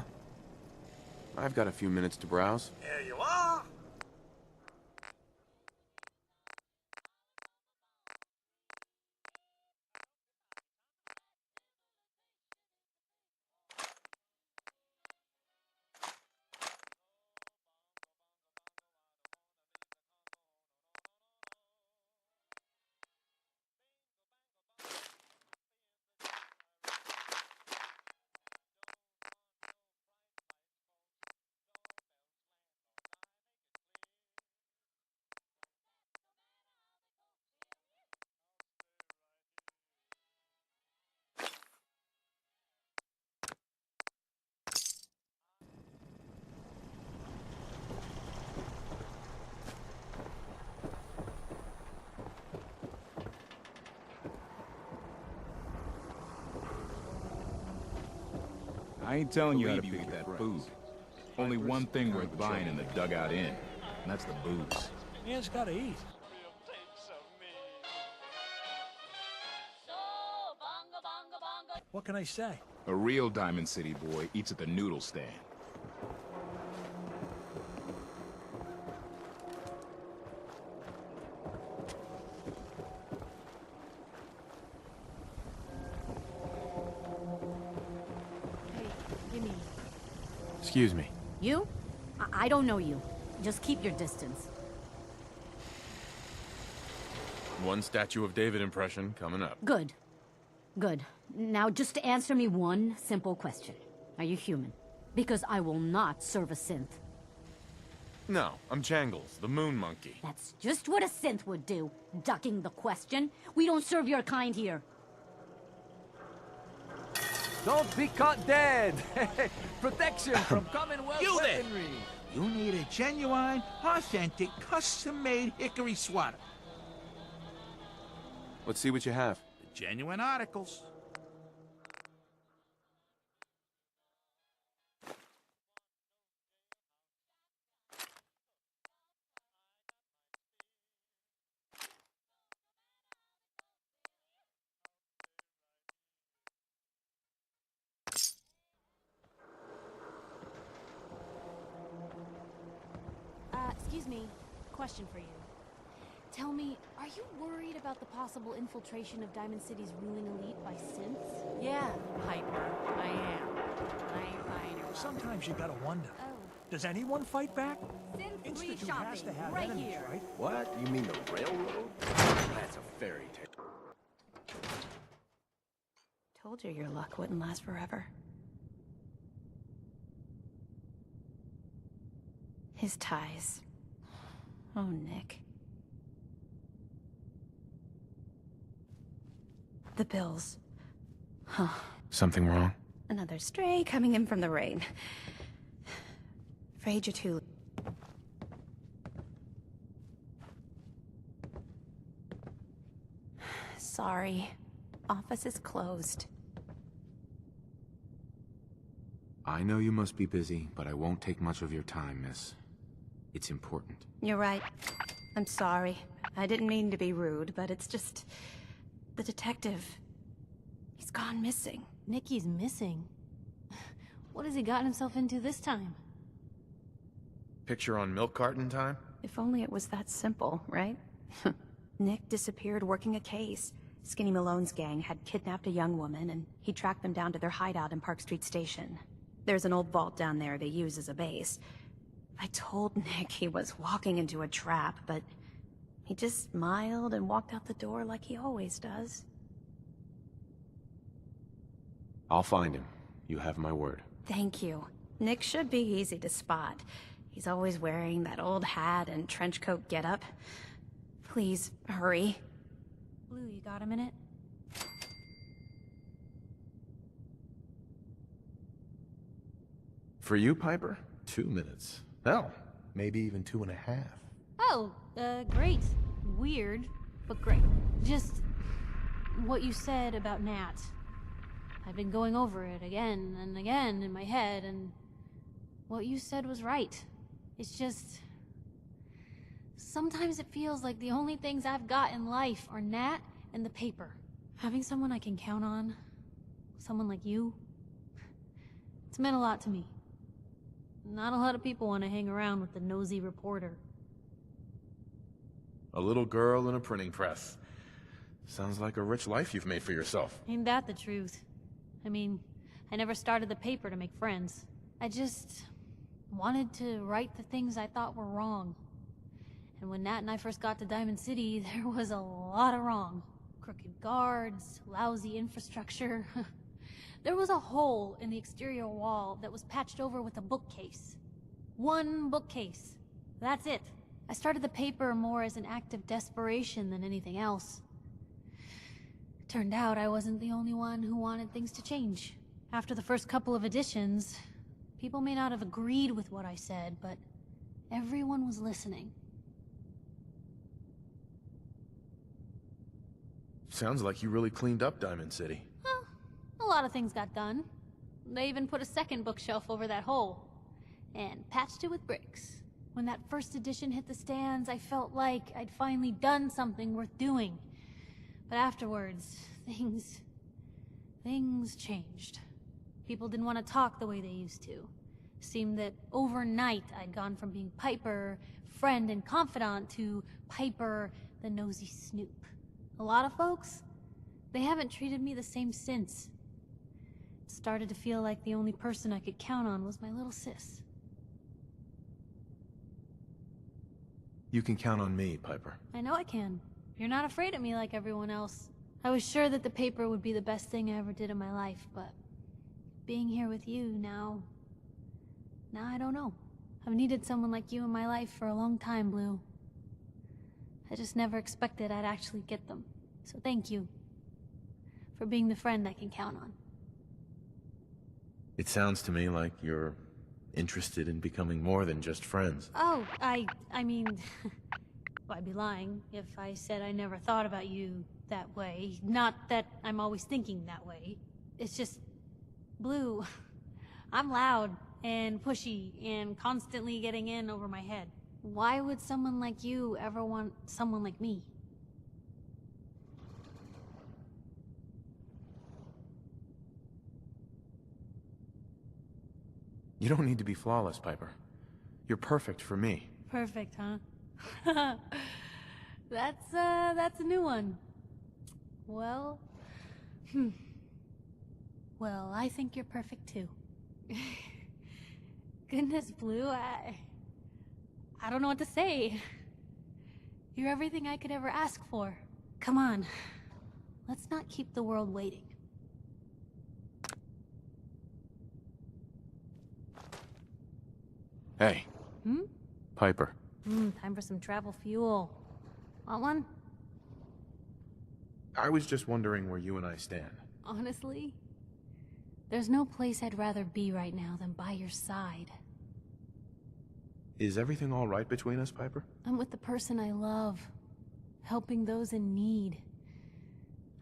I've got a few minutes to browse. Here you are. I ain't telling you how to pick that food. Only one thing worth buying in the Dugout Inn, and that's the booze. Man's gotta eat. What can I say? A real Diamond City boy eats at the noodle stand. Excuse me. You? I don't know you. Just keep your distance. One Statue of David impression coming up. Good. Good. Now just answer me one simple question. Are you human? Because I will not serve a synth. No, I'm Jangles, the moon monkey. That's just what a synth would do. Ducking the question. We don't serve your kind here. Don't be caught dead! Protection from Commonwealth You there! weaponry! You need a genuine, authentic, custom-made hickory swatter. Let's see what you have. Genuine articles. Excuse me. Question for you. Tell me, are you worried about the possible infiltration of Diamond City's ruling elite by synths? Yeah, Piper, I am. Sometimes you gotta wonder. Does anyone fight back? Synth Institute has to have right enemies, here. right? What? You mean the railroad? That's a fairy tale. Told you your luck wouldn't last forever. His ties. Oh, Nick. The bills. Huh. Something wrong? Another stray coming in from the rain. Afraid you're too... Sorry. Office is closed. I know you must be busy, but I won't take much of your time, miss. It's important. You're right. I'm sorry. I didn't mean to be rude, but it's just... The detective... He's gone missing. Nicky's missing. What has he gotten himself into this time? Picture on milk carton time? If only it was that simple, right? Nick disappeared working a case. Skinny Malone's gang had kidnapped a young woman, and he tracked them down to their hideout in Park Street Station. There's an old vault down there they use as a base. I told Nick he was walking into a trap, but he just smiled and walked out the door like he always does. I'll find him. You have my word. Thank you. Nick should be easy to spot. He's always wearing that old hat and trench coat getup. Please, hurry. Blue, you got a minute? For you, Piper, 2 minutes. Hell, maybe even 2.5. Oh, great. Weird, but great. Just what you said about Nat. I've been going over it again and again in my head, and what you said was right. It's just... Sometimes it feels like the only things I've got in life are Nat and the paper. Having someone I can count on, someone like you, it's meant a lot to me. Not a lot of people want to hang around with the nosy reporter. A little girl in a printing press. Sounds like a rich life you've made for yourself. Ain't that the truth? I mean, I never started the paper to make friends. I just wanted to right the things I thought were wrong. And when Nat and I first got to Diamond City, there was a lot of wrong. Crooked guards, lousy infrastructure. There was a hole in the exterior wall that was patched over with a bookcase. One bookcase. That's it. I started the paper more as an act of desperation than anything else. Turned out I wasn't the only one who wanted things to change. After the first couple of editions, people may not have agreed with what I said, but everyone was listening. Sounds like you really cleaned up Diamond City. Well, a lot of things got done. They even put a second bookshelf over that hole, and patched it with bricks. When that first edition hit the stands, I felt like I'd finally done something worth doing. But afterwards, things changed. People didn't want to talk the way they used to. Seemed that overnight I'd gone from being Piper, friend and confidant, to Piper, the nosy snoop. A lot of folks, they haven't treated me the same since. It started to feel like the only person I could count on was my little sis. You can count on me, Piper. I know I can. You're not afraid of me like everyone else. I was sure that the paper would be the best thing I ever did in my life, but being here with you now I don't know. I've needed someone like you in my life for a long time, Blue. I just never expected I'd actually get them. So thank you for being the friend I can count on. It sounds to me like you're interested in becoming more than just friends. Oh, I mean, well, I'd be lying if I said I never thought about you that way. Not that I'm always thinking that way. It's just, Blue, I'm loud and pushy and constantly getting in over my head. Why would someone like you ever want someone like me? You don't need to be flawless, Piper. You're perfect for me. Perfect, huh? That's a new one. Well, well, I think you're perfect too. Goodness, Blue, I don't know what to say. You're everything I could ever ask for. Come on, let's not keep the world waiting. Hey. Piper. Time for some travel fuel. Want one? I was just wondering where you and I stand. Honestly, there's no place I'd rather be right now than by your side. Is everything all right between us, Piper? I'm with the person I love, helping those in need.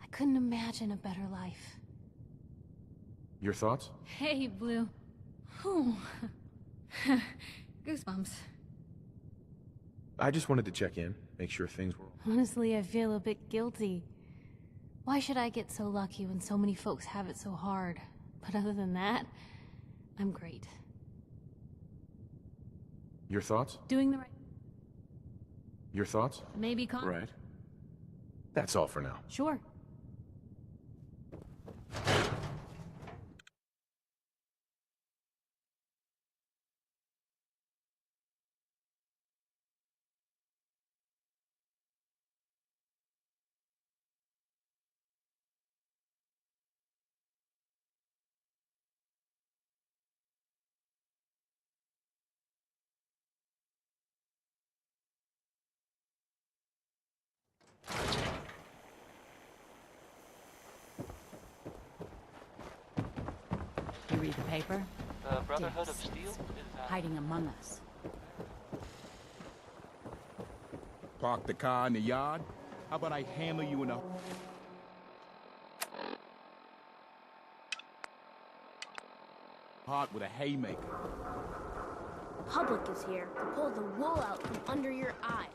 I couldn't imagine a better life. Your thoughts? Hey, Blue. Whew. Goosebumps. I just wanted to check in, make sure things were... Honestly, I feel a bit guilty. Why should I get so lucky when so many folks have it so hard? But other than that, I'm great. Your thoughts? Doing the right... Your thoughts? Maybe Right. That's all for now. Sure. You read the paper? The Brotherhood of Yes. Steel is Hiding among us. Park the car in the yard? How about I hammer you in a... heart with a haymaker? Public is here to pull the wool out from under your eyes.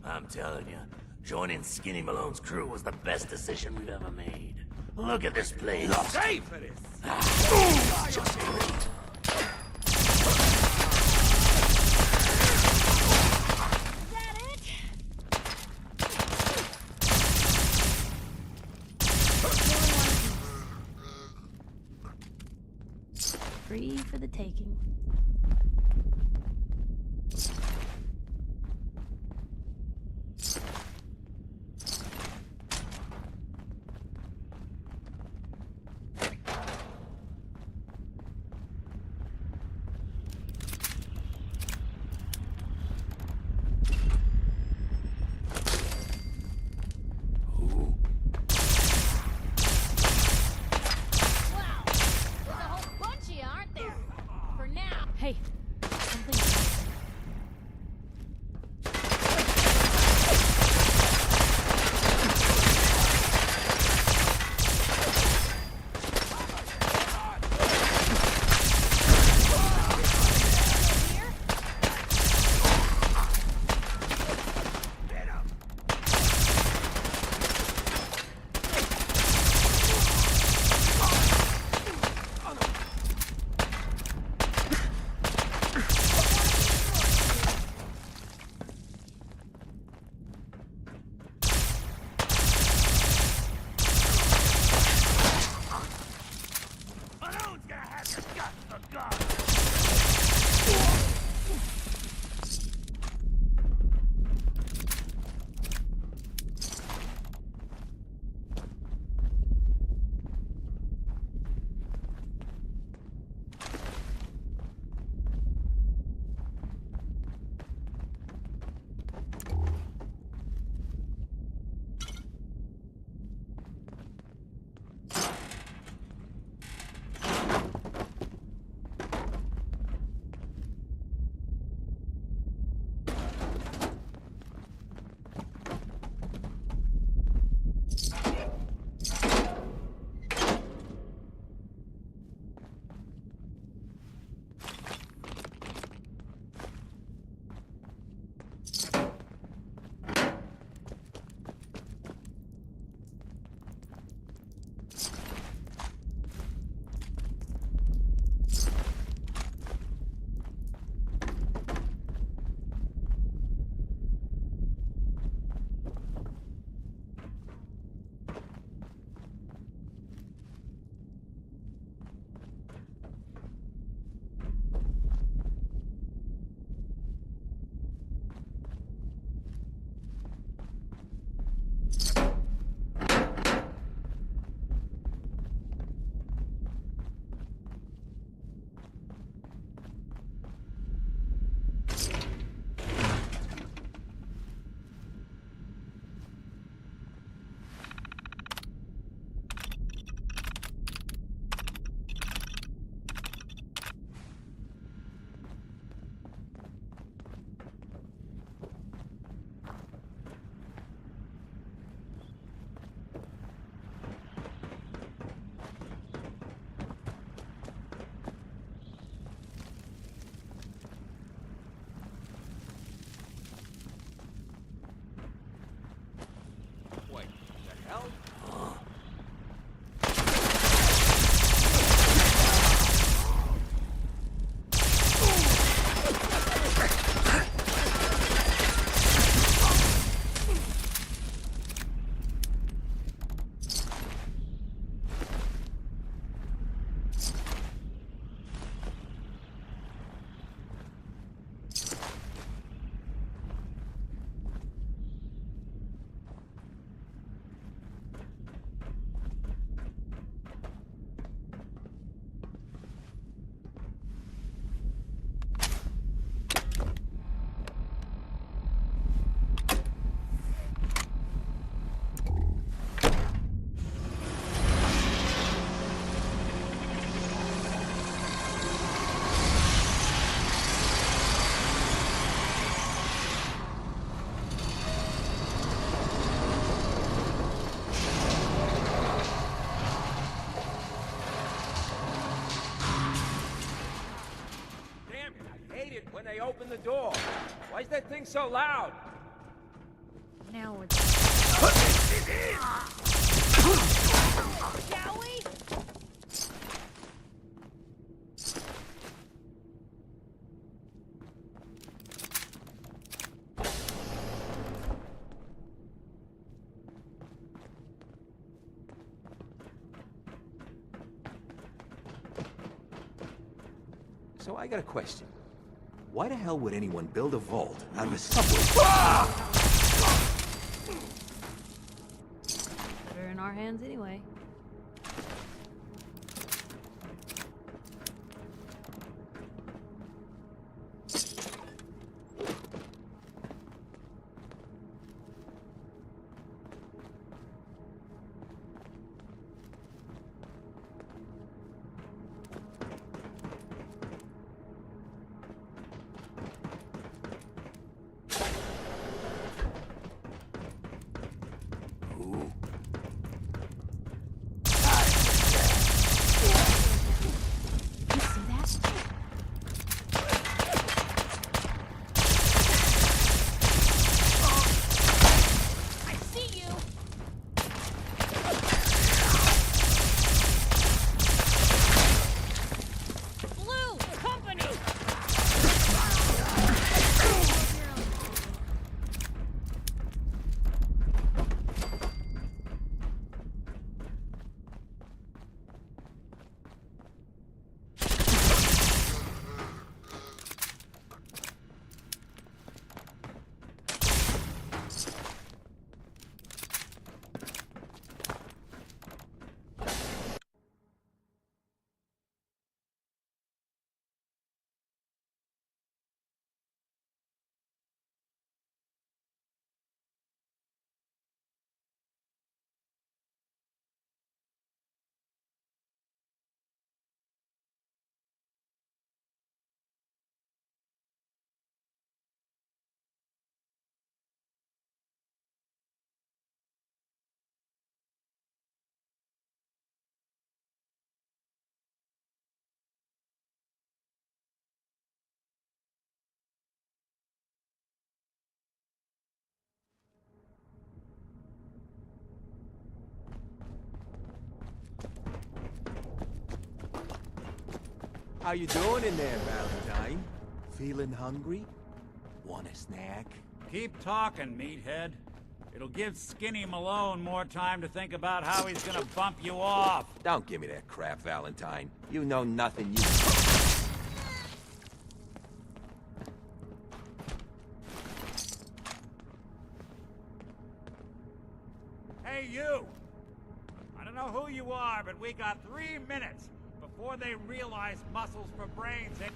I'm telling you, joining Skinny Malone's crew was the best decision we've ever made. Look at this place. Safe it is! It's just great. Free for the taking. Hey, something. When they open the door. Why is that thing so loud? Now we're Shall we? So I got a question. Why the hell would anyone build a vault out of a subway? better in our hands anyway. How you doing in there, Valentine? Feeling hungry? Want a snack? Keep talking, meathead. It'll give Skinny Malone more time to think about how he's gonna bump you off. Don't give me that crap, Valentine. You know nothing, you... Hey, you! I don't know who you are, but we got 3 minutes before they realize muscles for brains ain't...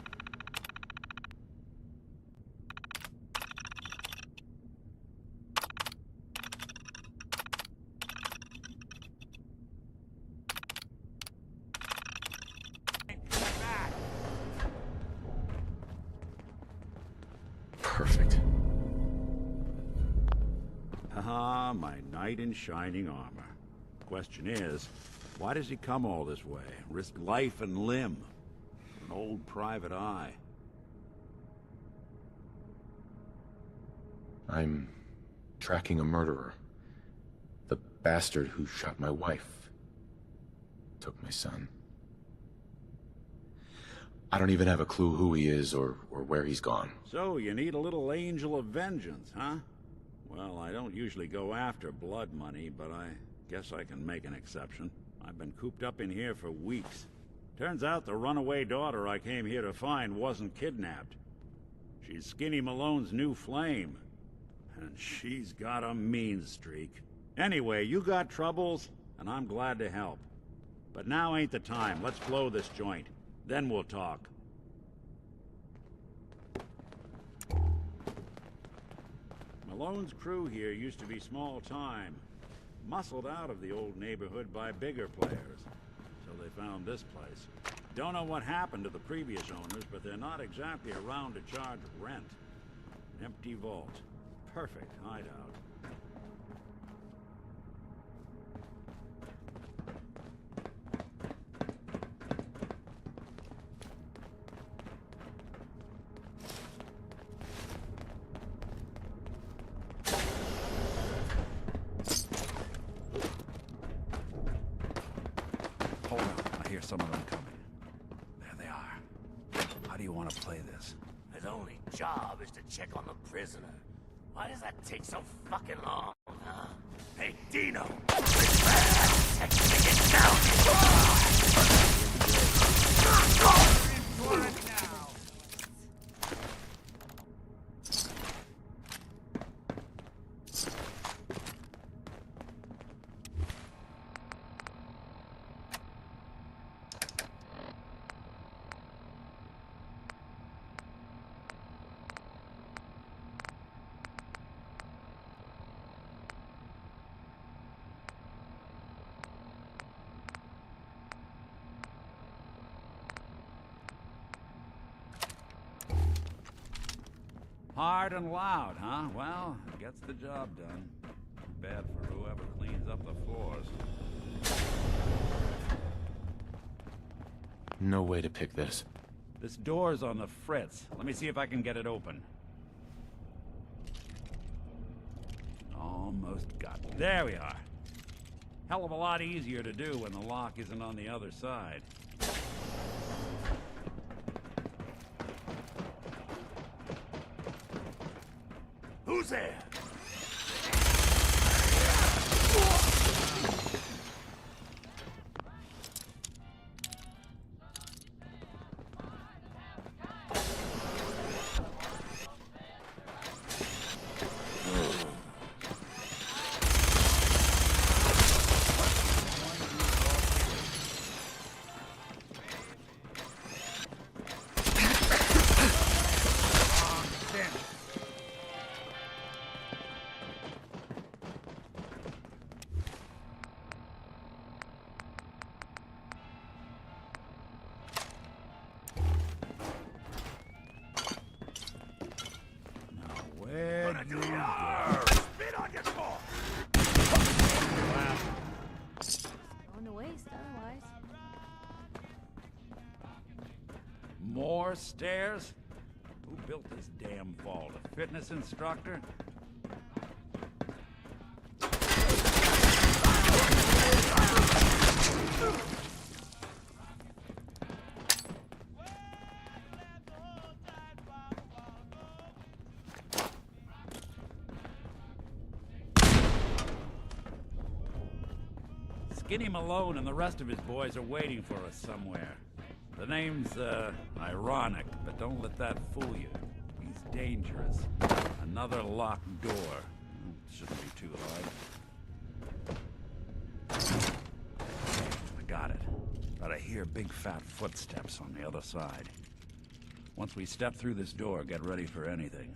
Perfect. Haha, my knight in shining armor. Question is, why does he come all this way? Risk life and limb? An old private eye. I'm tracking a murderer. The bastard who shot my wife. Took my son. I don't even have a clue who he is or where he's gone. So, you need a little angel of vengeance, huh? Well, I don't usually go after blood money, but I guess I can make an exception. I've been cooped up in here for weeks. Turns out the runaway daughter I came here to find wasn't kidnapped. She's Skinny Malone's new flame. And she's got a mean streak. Anyway, you got troubles, and I'm glad to help. But now ain't the time. Let's blow this joint. Then we'll talk. Malone's crew here used to be small time. Muscled out of the old neighborhood by bigger players. So they found this place. Don't know what happened to the previous owners, but they're not exactly around to charge rent. An empty vault. Perfect hideout. some of them coming. There they are. How do you want to play this? His only job is to check on the prisoner. Why does that take so fucking long, huh? Hey, Dino! Check to get down! Hard and loud, huh? Well, it gets the job done. Bad for whoever cleans up the floors. No way to pick this. This door's on the fritz. Let me see if I can get it open. Almost got it. There we are. Hell of a lot easier to do when the lock isn't on the other side. Who's there? Going to waste otherwise. More stairs? Who built this damn vault? A fitness instructor? Skinny Malone and the rest of his boys are waiting for us somewhere. The name's, ironic, but don't let that fool you. He's dangerous. Another locked door. Shouldn't be too hard. I got it. But I hear big fat footsteps on the other side. Once we step through this door, get ready for anything.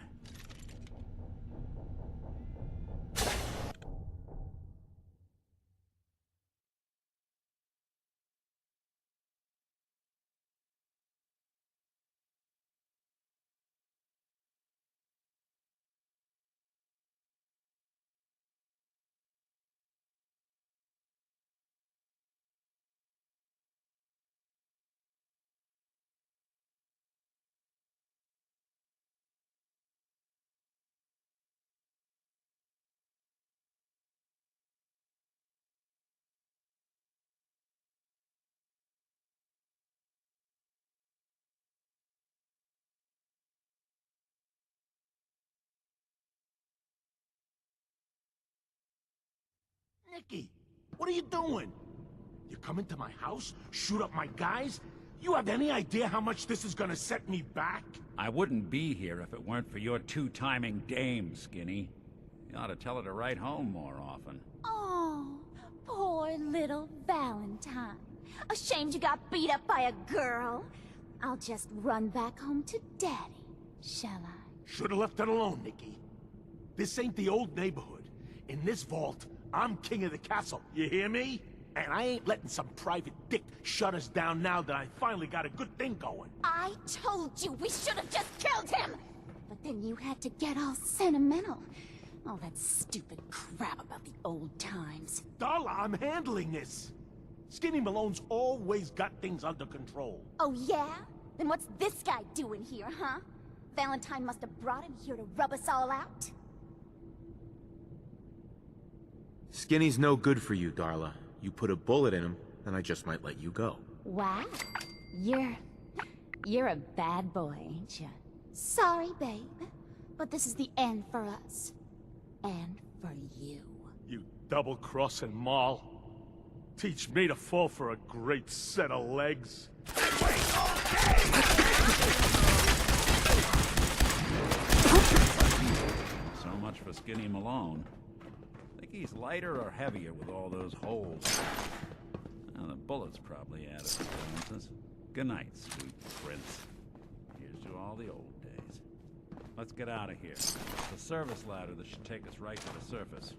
Nicky, what are you doing? You come into my house, shoot up my guys? You have any idea how much this is gonna set me back? I wouldn't be here if it weren't for your two-timing dame, Skinny. You ought to tell her to write home more often. Oh, poor little Valentine. Ashamed you got beat up by a girl? I'll just run back home to Daddy, shall I? Should've left it alone, Nicky. This ain't the old neighborhood. In this vault, I'm king of the castle, you hear me? And I ain't letting some private dick shut us down now that I finally got a good thing going. I told you we should have just killed him! But then you had to get all sentimental. All that stupid crap about the old times. Darla, I'm handling this. Skinny Malone's always got things under control. Oh yeah? Then what's this guy doing here, huh? Valentine must have brought him here to rub us all out? Skinny's no good for you, Darla. You put a bullet in him, and I just might let you go. Wow. You're a bad boy, ain't you? Sorry, babe. But this is the end for us. And for you. You double-crossing Maul. Teach me to fall for a great set of legs. So much for Skinny Malone. Think he's lighter or heavier with all those holes? Now, the bullets probably added to bonuses. Good night, sweet prince. Here's to all the old days. Let's get out of here. There's a service ladder that should take us right to the surface.